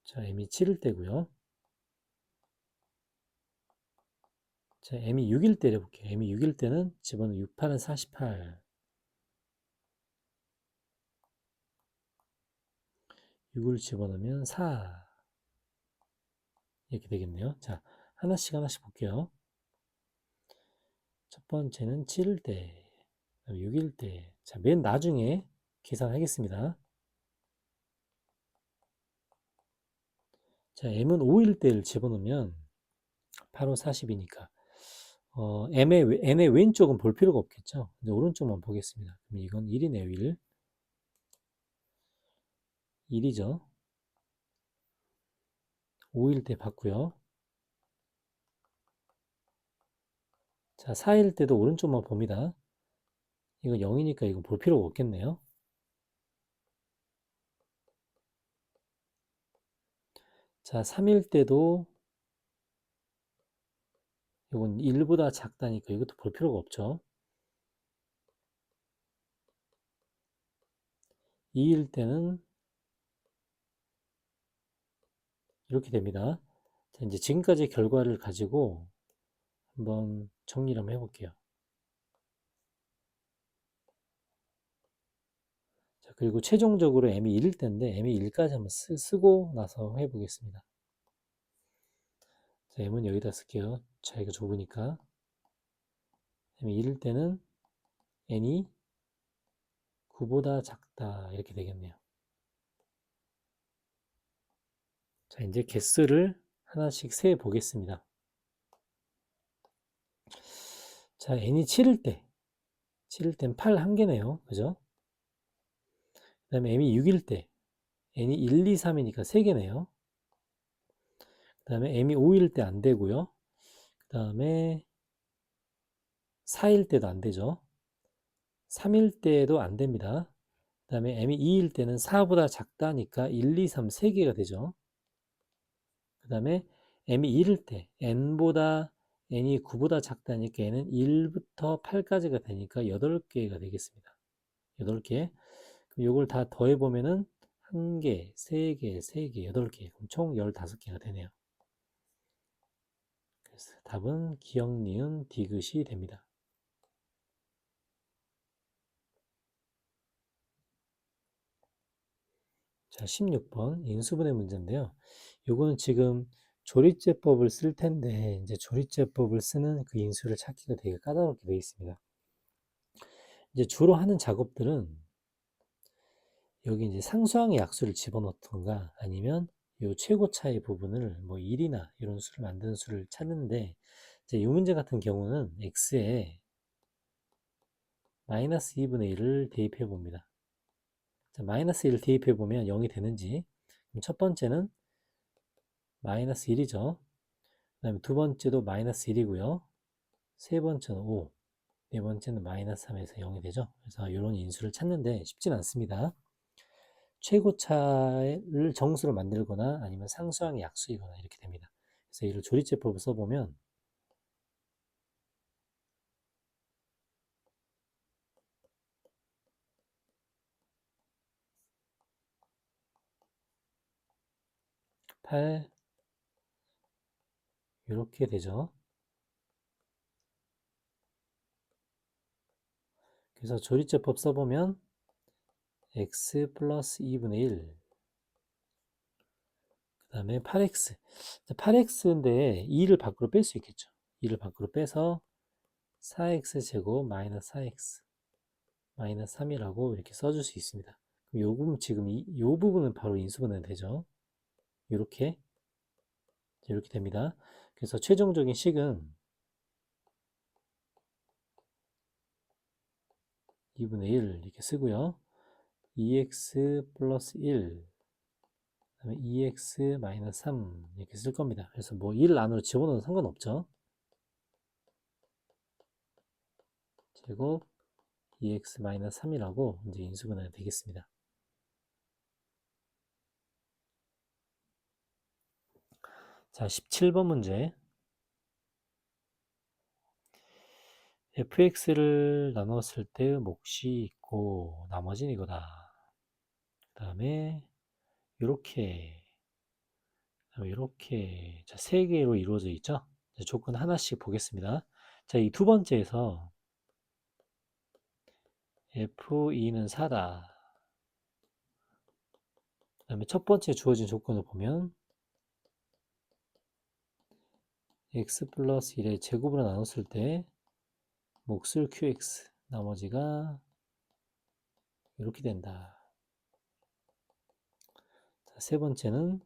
자, m이 7일 때고요. 자, m이 6일 때 해볼게요. m이 6일 때는 집어넣어 6, 8은 48. 6을 집어넣으면 4. 이렇게 되겠네요. 자, 하나씩 볼게요. 첫 번째는 7일 때, 6일 때. 자, 맨 나중에 계산하겠습니다. 자, m은 5일 때를 집어넣으면 8, 5, 40이니까 n의 왼쪽은 볼 필요가 없겠죠. 이제 오른쪽만 보겠습니다. 그럼 이건 1이네요, 1. 1이죠. 5일 때 봤고요. 자, 4일 때도 오른쪽만 봅니다. 이거 0이니까 이거 볼 필요가 없겠네요. 자, 3일 때도 이건 1보다 작다니까 이것도 볼 필요가 없죠. 2일 때는 이렇게 됩니다. 자, 이제 지금까지의 결과를 가지고 한번 정리를 한번 해볼게요. 자, 그리고 최종적으로 m이 1일 때인데 m이 1까지 한번 쓰고 나서 해보겠습니다. 자, m은 여기다 쓸게요. 자기가 좁으니까. m이 1일 때는 n이 9보다 작다 이렇게 되겠네요. 자, 이제 개수를 하나씩 세 보겠습니다. 자, n이 7일 땐 8 한 개네요. 그죠? 그 다음에 m이 6일 때, n이 1, 2, 3이니까 3개네요. 그 다음에 m이 5일 때 안 되고요. 그 다음에 4일 때도 안 되죠. 3일 때도 안 됩니다. 그 다음에 m이 2일 때는 4보다 작다니까 1, 2, 3, 3개가 되죠. 그 다음에 m이 1일 때 n이 9보다 작다니까 얘는 1부터 8까지가 되니까 8개가 되겠습니다. 8개. 그럼 이걸 다 더해보면은 1개, 3개, 3개, 8개. 그럼 총 15개가 되네요. 그래서 답은 기역, 니은, 디귿이 됩니다. 자, 16번 인수분해 문제인데요. 요거는 지금 조리제법을 쓸 텐데 이제 조리제법을 쓰는 그 인수를 찾기가 되게 까다롭게 되어 있습니다. 이제 주로 하는 작업들은 여기 이제 상수항의 약수를 집어넣던가 아니면 요 최고차의 부분을 뭐 1이나 이런 수를 만드는 수를 찾는데 이제 이 문제 같은 경우는 x에 마이너스 2분의 1을 대입해 봅니다. 자, 마이너스 1을 대입해 보면 0이 되는지. 그럼 첫 번째는 마이너스 1이죠. 그 다음에 두 번째도 마이너스 1이고요. 세 번째는 5, 네 번째는 마이너스 3에서 0이 되죠. 그래서 이런 인수를 찾는데 쉽진 않습니다. 최고차를 정수로 만들거나 아니면 상수항의 약수이거나 이렇게 됩니다. 그래서 이를 조리제법을 써보면 8 이렇게 되죠. 그래서 조리제법 써보면 x 플러스 2분의 1 그 다음에 8x 8x인데 2를 밖으로 뺄 수 있겠죠. 2를 밖으로 빼서 4x 제곱 마이너스 4x 마이너스 3이라고 이렇게 써줄 수 있습니다. 요금 지금 요 부분은 바로 인수분해 되죠. 이렇게 됩니다. 그래서 최종적인 식은 2분의 1 이렇게 쓰고요. 2x 플러스 1 그다음에 2x 마이너스 3 이렇게 쓸 겁니다. 그래서 뭐 1 안으로 집어넣어도 상관없죠. 제곱 2x 마이너스 3이라고 이제 인수분해가 되겠습니다. 자, 17번 문제. fx를 나눴을 때 몫이 있고 나머지는 이거다. 그 다음에 이렇게 자, 3개로 이루어져 있죠. 자, 조건 하나씩 보겠습니다. 자, 이 두 번째에서 f2는 4다. 그 다음에 첫 번째 주어진 조건을 보면 x 플러스 1의 제곱으로 나눴을 때 몫을 qx 나머지가 이렇게 된다. 자, 세 번째는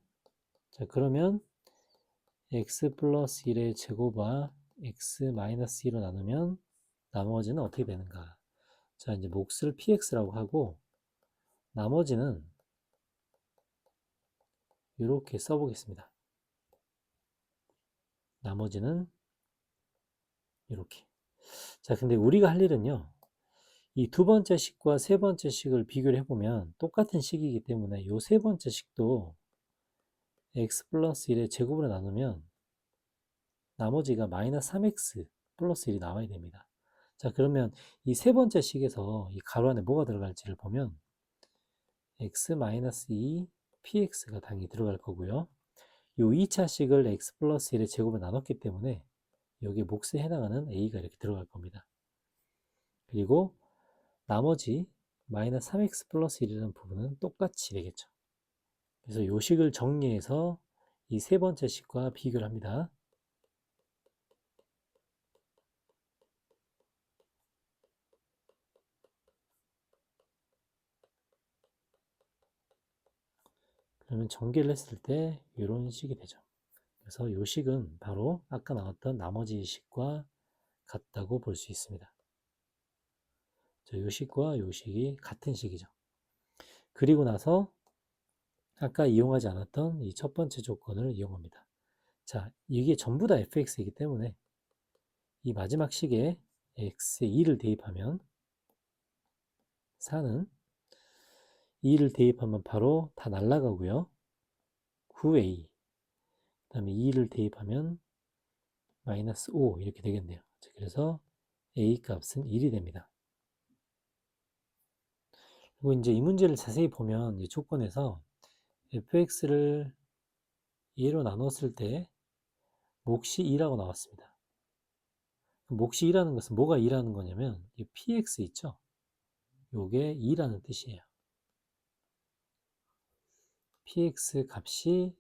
자, 그러면 x 플러스 1의 제곱과 x 마이너스 1로 나누면 나머지는 어떻게 되는가? 자, 이제 몫을 px라고 하고 나머지는 이렇게 써보겠습니다. 나머지는 이렇게. 자, 근데 우리가 할 일은요. 이 두 번째 식과 세 번째 식을 비교를 해보면 똑같은 식이기 때문에 이 세 번째 식도 x 플러스 1의 제곱으로 나누면 나머지가 마이너스 3x 플러스 1이 나와야 됩니다. 자, 그러면 이 세 번째 식에서 이 가로 안에 뭐가 들어갈지를 보면 x 마이너스 2 px가 당연히 들어갈 거고요. 이 2차 식을 x 플러스 1의 제곱을 나눴기 때문에 여기에 몫에 해당하는 a가 이렇게 들어갈 겁니다. 그리고 나머지 마이너스 3x 플러스 1이라는 부분은 똑같이 되겠죠. 그래서 이 식을 정리해서 이 세 번째 식과 비교를 합니다. 그러면 전개를 했을 때 이런 식이 되죠. 그래서 이 식은 바로 아까 나왔던 나머지 식과 같다고 볼 수 있습니다. 이 식과 이 식이 같은 식이죠. 그리고 나서 아까 이용하지 않았던 이 첫 번째 조건을 이용합니다. 자, 이게 전부 다 fx이기 때문에 이 마지막 식에 x에 2를 대입하면 4는 2를 대입하면 바로 다 날라가고요. 9a 그 다음에 2를 대입하면 마이너스 5 이렇게 되겠네요. 그래서 a 값은 1이 됩니다. 그리고 이제 이 문제를 자세히 보면 이 조건에서 fx를 2로 나눴을 때 몫이 2라고 나왔습니다. 몫이 2라는 것은 뭐가 2라는 거냐면 이 px 있죠? 요게 2라는 뜻이에요. px 값이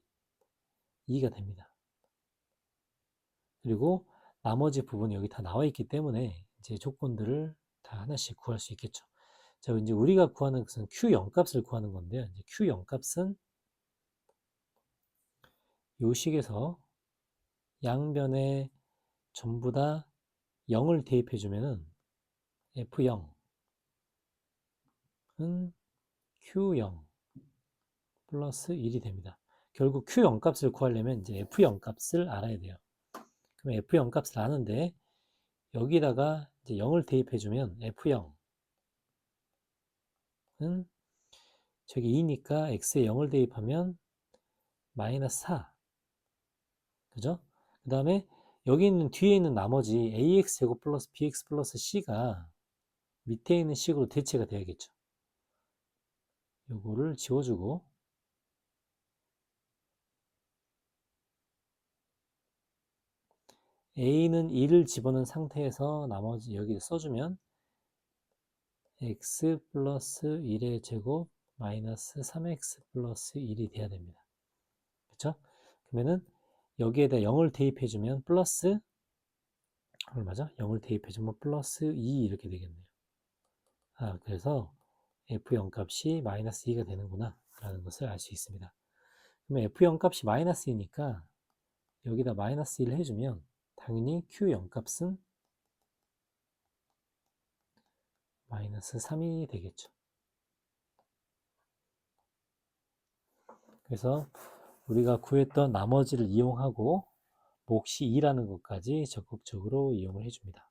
2가 됩니다. 그리고 나머지 부분이 여기 다 나와 있기 때문에 이제 조건들을 다 하나씩 구할 수 있겠죠. 자, 이제 우리가 구하는 것은 Q0 값을 구하는 건데요. 이제 Q0 값은 요 식에서 양변에 전부 다 0을 대입해 주면은 F0은 Q0 플러스 1이 됩니다. 결국 Q0 값을 구하려면 이제 F0 값을 알아야 돼요. 그럼 F0 값을 아는데 여기다가 이제 0을 대입해 주면 F0은 저기 2니까 x에 0을 대입하면 마이너스 4 그죠? 그 다음에 여기 있는 뒤에 있는 나머지 ax제곱 플러스 bx 플러스 c가 밑에 있는 식으로 대체가 돼야겠죠. 요거를 지워주고 a는 2를 집어넣은 상태에서 나머지 여기 써주면 x 플러스 1의 제곱 마이너스 3x 플러스 1이 돼야 됩니다. 그쵸? 그러면은 여기에다 0을 대입해주면 플러스 얼마죠? 0을 대입해주면 플러스 2 이렇게 되겠네요. 그래서 F0 값이 마이너스 2가 되는구나 라는 것을 알 수 있습니다. 그러면 F0 값이 마이너스 2니까 여기다 마이너스 1을 해주면 당연히 Q0 값은 마이너스 3이 되겠죠. 그래서 우리가 구했던 나머지를 이용하고 몫이 2라는 것까지 적극적으로 이용을 해줍니다.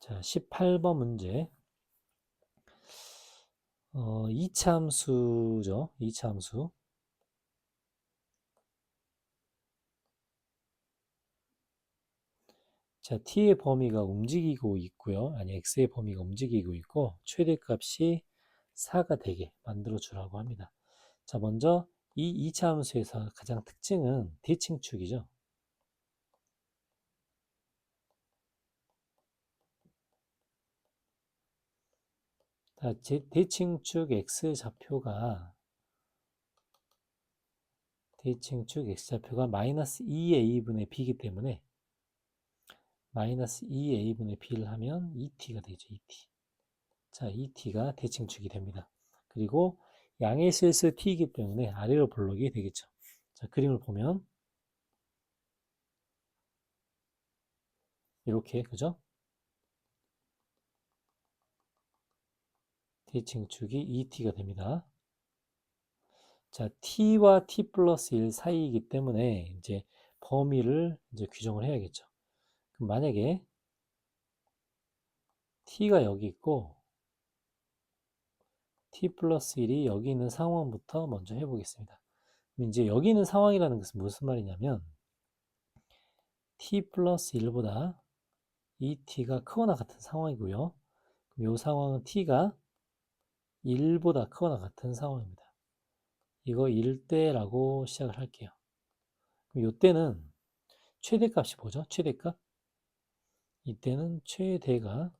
자, 18번 문제. 2차 함수죠. 2차 함수. 자, t의 범위가 움직이고 있고요. 아니, x의 범위가 움직이고 있고 최대값이 4가 되게 만들어 주라고 합니다. 자, 먼저 이 2차 함수에서 가장 특징은 대칭축이죠. 자, 대칭축 x좌표가 마이너스 2a분의 b이기 때문에 마이너스 2a분의 b를 하면 2t가 되죠. 2t. 자, 2t가 대칭축이 됩니다. 그리고 양의 실수 t이기 때문에 아래로 볼록이 되겠죠. 자, 그림을 보면 이렇게, 그죠? 대칭축이 2t가 됩니다. 자, t와 t 플러스 1 사이이기 때문에 이제 범위를 이제 규정을 해야겠죠. 그럼 만약에 t가 여기 있고 t 플러스 1이 여기 있는 상황부터 먼저 해보겠습니다. 그럼 이제 여기 있는 상황이라는 것은 무슨 말이냐면 t 플러스 1보다 2t가 크거나 같은 상황이고요. 그럼 이 상황은 t가 1보다 크거나 같은 상황입니다. 이거 1대라고 시작을 할게요. 그럼 이때는 최대값이 뭐죠? 최대값? 이때는 최대가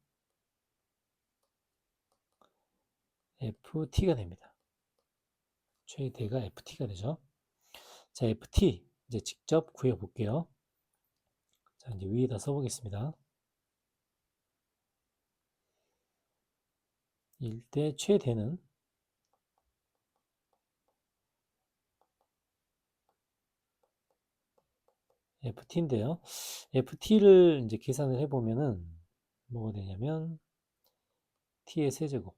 ft가 됩니다. 최대가 ft가 되죠. 자, ft 이제 직접 구해 볼게요. 자, 이제 위에다 써보겠습니다. 1대 최대는 ft인데요. ft를 이제 계산을 해보면은 뭐가 되냐면 t의 세제곱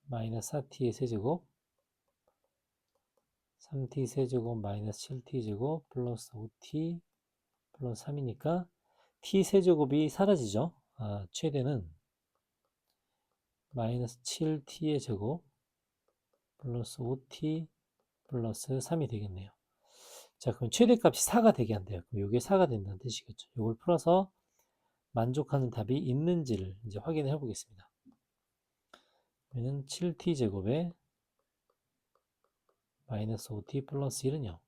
마이너스 4t의 세제곱 3t 세제곱 마이너스 7t 제곱 플러스 5t 플러스 3이니까 t 세제곱이 사라지죠. 최대는 마이너스 7t의 제곱 플러스 5t 플러스 3이 되겠네요. 자, 그럼 최대값이 4가 되게 한대요. 그럼 이게 4가 된다는 뜻이겠죠. 이걸 풀어서 만족하는 답이 있는지를 이제 확인을 해 보겠습니다. 그러면 7t 제곱에 마이너스 5t 플러스 1은 0.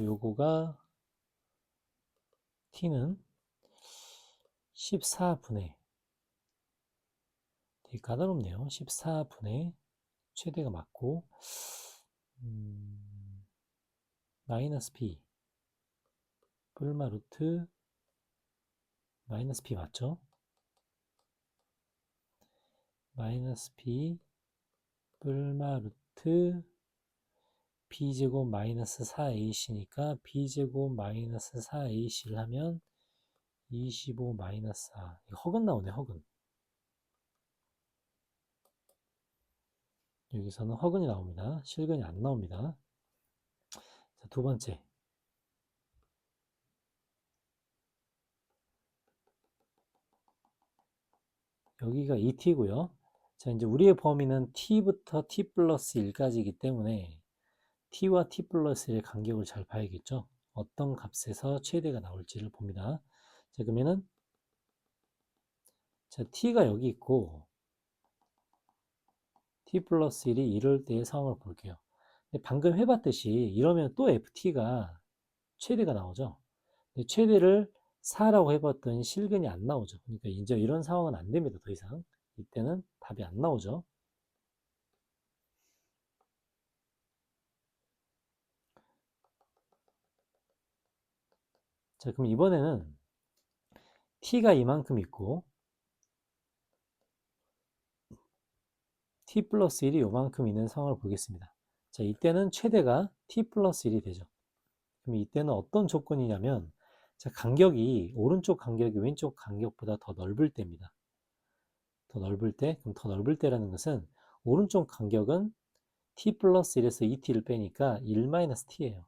요거가 t는 14분의 되게 까다롭네요. 14분의 최대가 맞고 마이너스 b 뿔마 루트 마이너스 b 맞죠? 마이너스 b 뿔마 루트 b제곱 마이너스 4ac니까 b제곱 마이너스 4ac를 하면 25 마이너스 4. 이거 허근 나오네, 허근. 여기서는 허근이 나옵니다. 실근이 안 나옵니다. 자, 두 번째. 여기가 2t고요. 자, 이제 우리의 범위는 t부터 t 플러스 1까지이기 때문에 t와 t 플러스 1의 간격을 잘 봐야겠죠. 어떤 값에서 최대가 나올지를 봅니다. 자, 그러면은 자, t가 여기 있고 t 플러스 1이 이럴 때의 상황을 볼게요. 근데 방금 해봤듯이 이러면 또 ft가 최대가 나오죠. 근데 최대를 4라고 해봤더니 실근이 안 나오죠. 그러니까 이제 이런 상황은 안 됩니다. 더 이상. 이때는 답이 안 나오죠. 자, 그럼 이번에는 t가 이만큼 있고 t 플러스 1이 요만큼 있는 상황을 보겠습니다. 자, 이때는 최대가 t 플러스 1이 되죠. 그럼 이때는 어떤 조건이냐면, 자, 간격이 오른쪽 간격이 왼쪽 간격보다 더 넓을 때입니다. 더 넓을 때, 그럼 더 넓을 때라는 것은 오른쪽 간격은 t 플러스 1에서 2t를 빼니까 1-t예요.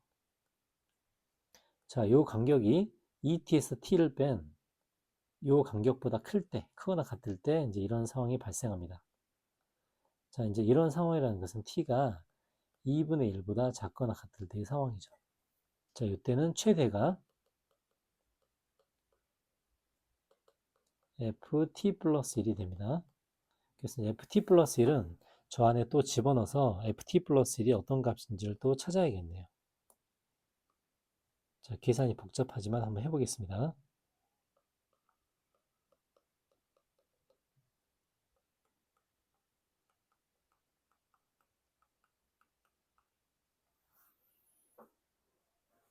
자, 요 간격이 2t에서 t를 뺀 요 간격보다 클 때, 크거나 같을 때 이제 이런 상황이 발생합니다. 자, 이제 이런 상황이라는 것은 t가 2분의 1보다 작거나 같을 때의 상황이죠. 자, 이때는 최대가 ft 플러스 1이 됩니다. 그래서 ft 플러스 1은 저 안에 또 집어넣어서 ft 플러스 1이 어떤 값인지를 또 찾아야겠네요. 자, 계산이 복잡하지만 한번 해보겠습니다.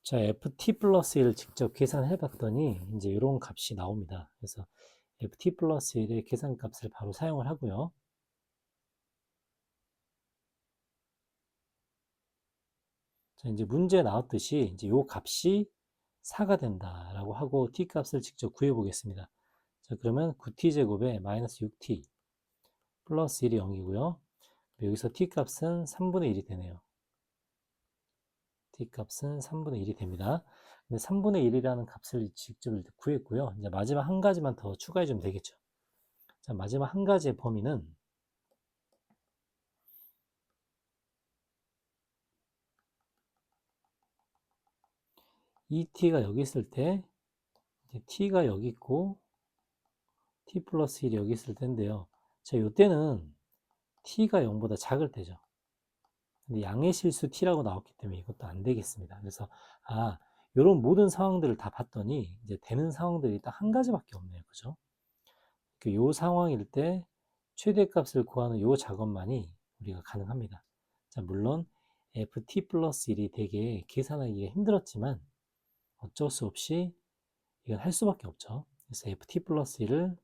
자, ft 플러스 1을 직접 계산해 봤더니 이제 이런 값이 나옵니다. 그래서 ft 플러스 1의 계산값을 바로 사용을 하고요. 자, 이제 문제에 나왔듯이 이제 요 값이 4가 된다라고 하고 t 값을 직접 구해 보겠습니다. 자, 그러면 9t제곱에 마이너스 6t 플러스 1이 0이고요. 여기서 t 값은 3분의 1이 되네요. t 값은 3분의 1이 됩니다. 근데 3분의 1이라는 값을 직접 구했고요. 이제 마지막 한 가지만 더 추가해 주면 되겠죠. 자, 마지막 한 가지의 범위는 이 t가 여기 있을 때 이제 t가 여기 있고 t 플러스 1이 여기 있을 텐데요. 자, 이때는 t가 0보다 작을 때죠. 근데 양의 실수 t라고 나왔기 때문에 이것도 안 되겠습니다. 그래서 이런 모든 상황들을 다 봤더니 이제 되는 상황들이 딱 한 가지밖에 없네요. 그죠? 요 상황일 때 최대값을 구하는 요 작업만이 우리가 가능합니다. 자, 물론 ft 플러스 1이 되게 계산하기가 힘들었지만 어쩔 수 없이 이건 할 수밖에 없죠. 그래서 ft 플러스 1을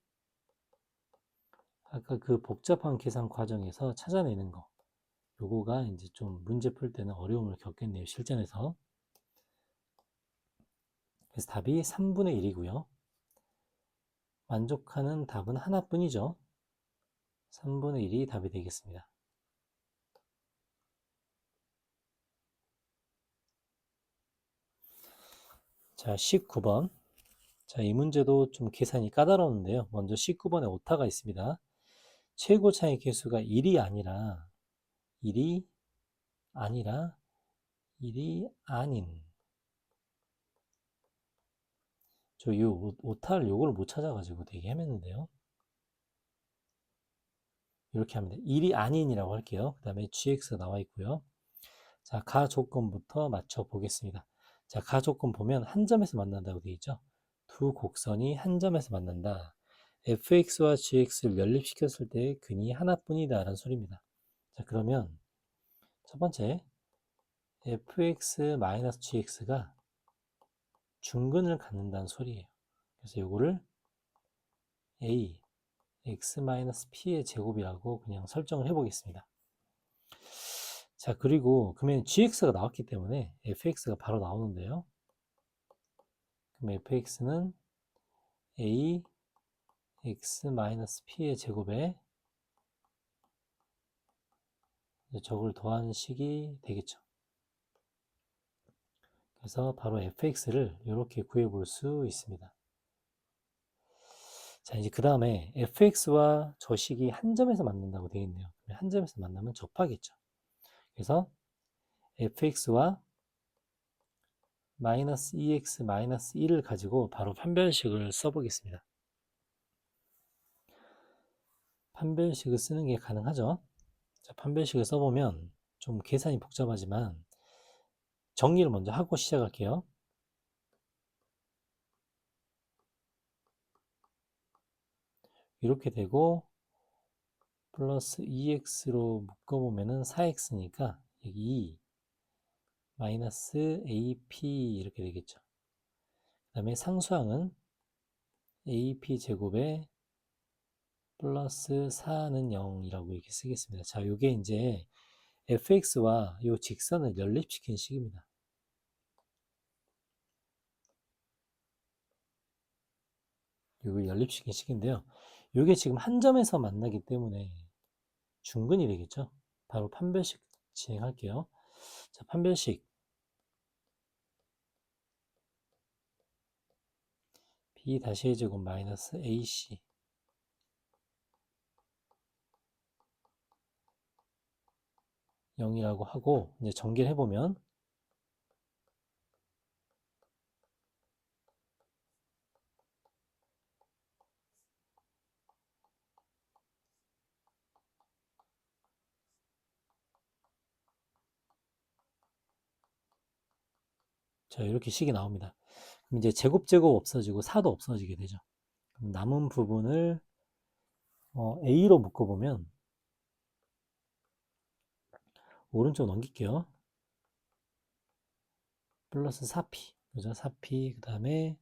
아까 그 복잡한 계산 과정에서 찾아내는 거, 요거가 이제 좀 문제 풀 때는 어려움을 겪겠네요, 실전에서. 그래서 답이 3분의 1이고요. 만족하는 답은 하나뿐이죠. 3분의 1이 답이 되겠습니다. 자, 19번. 자, 이 문제도 좀 계산이 까다로운데요. 먼저 19번에 오타가 있습니다. 최고 차이 계수가 1이 아니라 1이 아니라 1이 아닌. 저 이 오타를 요거를 못 찾아가지고 되게 헤맸는데요. 이렇게 하면 돼요. 1이 아닌이라고 할게요. 그 다음에 gx가 나와 있고요. 자, 가 조건부터 맞춰 보겠습니다. 자, 가 조건 보면 한 점에서 만난다고 되어 있죠. 두 곡선이 한 점에서 만난다. fx와 gx를 연립시켰을 때 근이 하나뿐이다 라는 소리입니다. 자, 그러면 첫 번째 fx-gx가 중근을 갖는다는 소리예요. 그래서 이거를 a x-p의 제곱이라고 그냥 설정을 해 보겠습니다. 자, 그리고 그러면 gx가 나왔기 때문에 fx가 바로 나오는데요. 그럼 fx는 a x-p의 제곱에 저걸 더하는 식이 되겠죠. 그래서 바로 fx를 이렇게 구해볼 수 있습니다. 자, 이제 그 다음에 fx와 저 식이 한 점에서 만난다고 되어 있네요. 한 점에서 만나면 접하겠죠. 그래서 fx와 마이너스 2x 마이너스 1을 가지고 바로 판별식을 써보겠습니다. 판별식을 쓰는 게 가능하죠. 자, 판별식을 써보면 좀 계산이 복잡하지만 정리를 먼저 하고 시작할게요. 이렇게 되고 플러스 2x로 묶어보면은 4x니까 여기 2 마이너스 ap 이렇게 되겠죠. 그 다음에 상수항은 ap제곱에 플러스 4는 0이라고 이렇게 쓰겠습니다. 자, 요게 이제 fx와 요 직선을 연립시킨 식입니다. 요거 연립시킨 식인데요. 요게 지금 한 점에서 만나기 때문에 중근이 되겠죠. 바로 판별식 진행할게요. 자, 판별식 b-의 제곱 마이너스 ac 0이라고 하고 이제 전개를 해보면 자, 이렇게 식이 나옵니다. 그럼 이제 제곱 없어지고 4도 없어지게 되죠. 그럼 남은 부분을 a로 묶어보면 오른쪽 넘길게요. 플러스 4p 그죠? 4p 그 다음에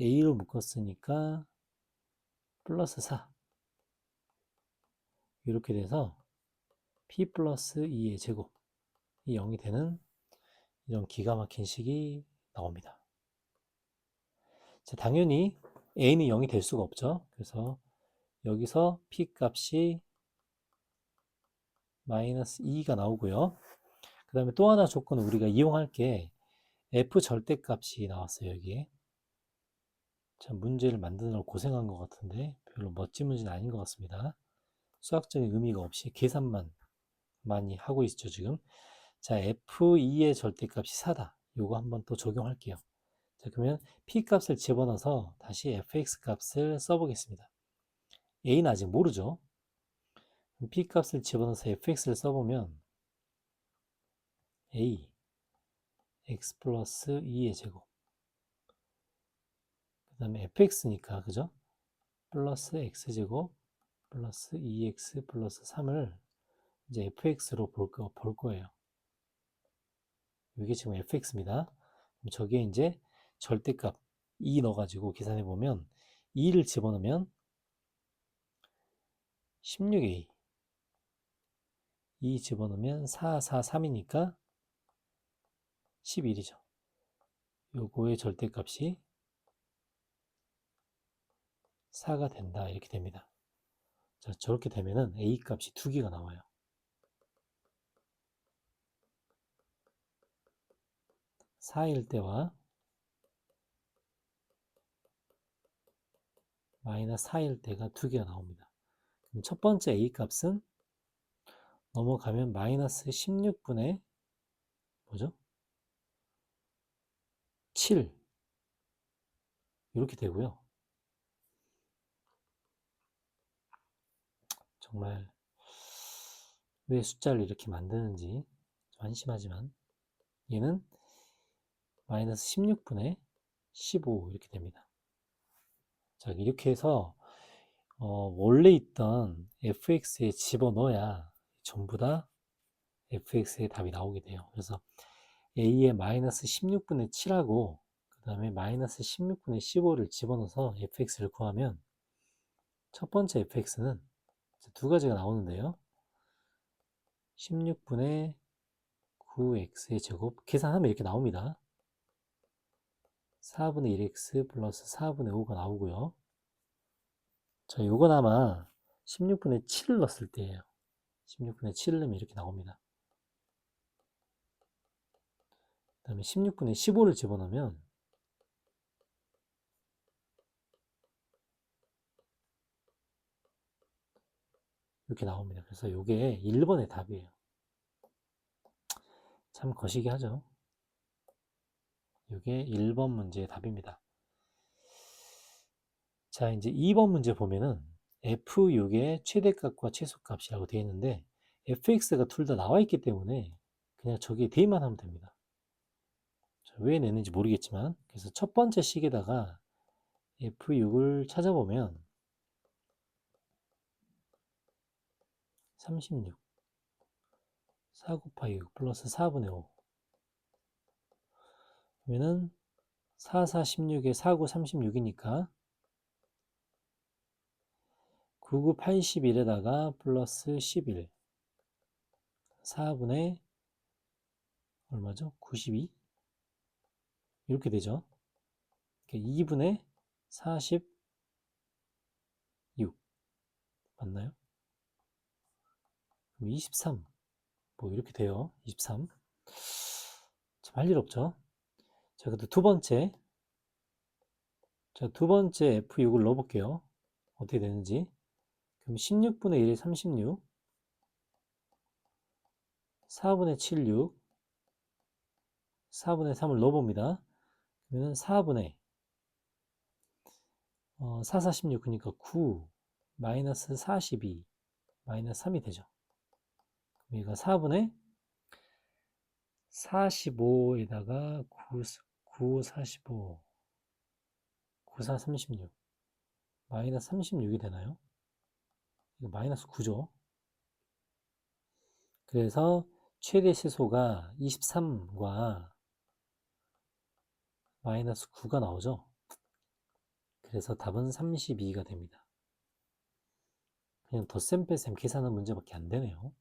a로 묶었으니까 플러스 4 이렇게 돼서 p 플러스 2의 제곱이 0이 되는 이런 기가 막힌 식이 나옵니다. 자, 당연히 a는 0이 될 수가 없죠. 그래서 여기서 p 값이 마이너스 2가 나오고요. 그 다음에 또 하나 조건은 우리가 이용할 게 f 절대값이 나왔어요. 여기에. 참 문제를 만드느라 고생한 것 같은데 별로 멋진 문제는 아닌 것 같습니다. 수학적인 의미가 없이 계산만 많이 하고 있죠 지금. 자, f2의 절대값이 4다. 요거 한번 또 적용할게요. 자, 그러면 p 값을 집어넣어서 다시 fx 값을 써보겠습니다. a는 아직 모르죠. p 값을 집어넣어서 fx를 써보면 a x 플러스 2의 제곱 그 다음에 fx니까 그죠? 플러스 x제곱 플러스 2x 플러스 3을 이제 fx로 볼 거예요. 이게 지금 fx입니다. 그럼 저기에 이제 절대값 2 넣어가지고 계산해 보면 2를 집어넣으면 16a 2 집어넣으면 4, 4, 3이니까 11이죠. 요거의 절대값이 4가 된다 이렇게 됩니다. 자, 저렇게 되면은 a 값이 2개가 나와요. 4일 때와 마이너스 4일 때가 2개가 나옵니다. 그럼 첫 번째 a 값은 넘어가면 마이너스 16분의 뭐죠? 7 이렇게 되고요. 정말 왜 숫자를 이렇게 만드는지 좀 한심하지만 얘는 마이너스 16분의 15 이렇게 됩니다. 자, 이렇게 해서 원래 있던 fx에 집어넣어야 전부 다 fx의 답이 나오게 돼요. 그래서 a의 마이너스 16분의 7하고 그 다음에 마이너스 16분의 15를 집어넣어서 fx를 구하면 첫 번째 fx는 두 가지가 나오는데요. 16분의 9x의 제곱 계산하면 이렇게 나옵니다. 4분의 1x 플러스 4분의 5가 나오고요. 자, 요건 아마 16분의 7을 넣었을 때예요. 16분의 7을 넣으면 이렇게 나옵니다. 그 다음에 16분의 15를 집어넣으면 이렇게 나옵니다. 그래서 요게 1번의 답이에요. 참 거시기 하죠. 요게 1번 문제의 답입니다. 자, 이제 2번 문제 보면은 f6의 최대값과 최소값이라고 되어 있는데 fx가 둘 다 나와 있기 때문에 그냥 저기에 대입만 하면 됩니다. 자, 왜 내는지 모르겠지만 그래서 첫 번째 식에다가 f6을 찾아보면 36 4 곱하기 6 플러스 4분의 5 그러면은 4, 4, 16에 4, 9, 36이니까 9, 9, 81에다가 플러스 11 4분의 얼마죠? 92? 이렇게 되죠. 2분의 46 맞나요? 그럼 23 뭐 이렇게 돼요. 23 참 할 일 없죠. 자, 그래도 두 번째 F6을 넣어볼게요. 어떻게 되는지. 그럼 16분의 1이 36 4분의 76 4분의 3을 넣어봅니다. 그러면 4분의 4, 46 그러니까 9 마이너스 42 마이너스 3이 되죠. 여기가 4분의 45에다가 9, 45 9, 4, 36 마이너스 36이 되나요? 이거 마이너스 9죠. 그래서 최대 시소가 23과 마이너스 9가 나오죠. 그래서 답은 32가 됩니다. 그냥 덧셈 뺄셈 계산한 문제밖에 안 되네요.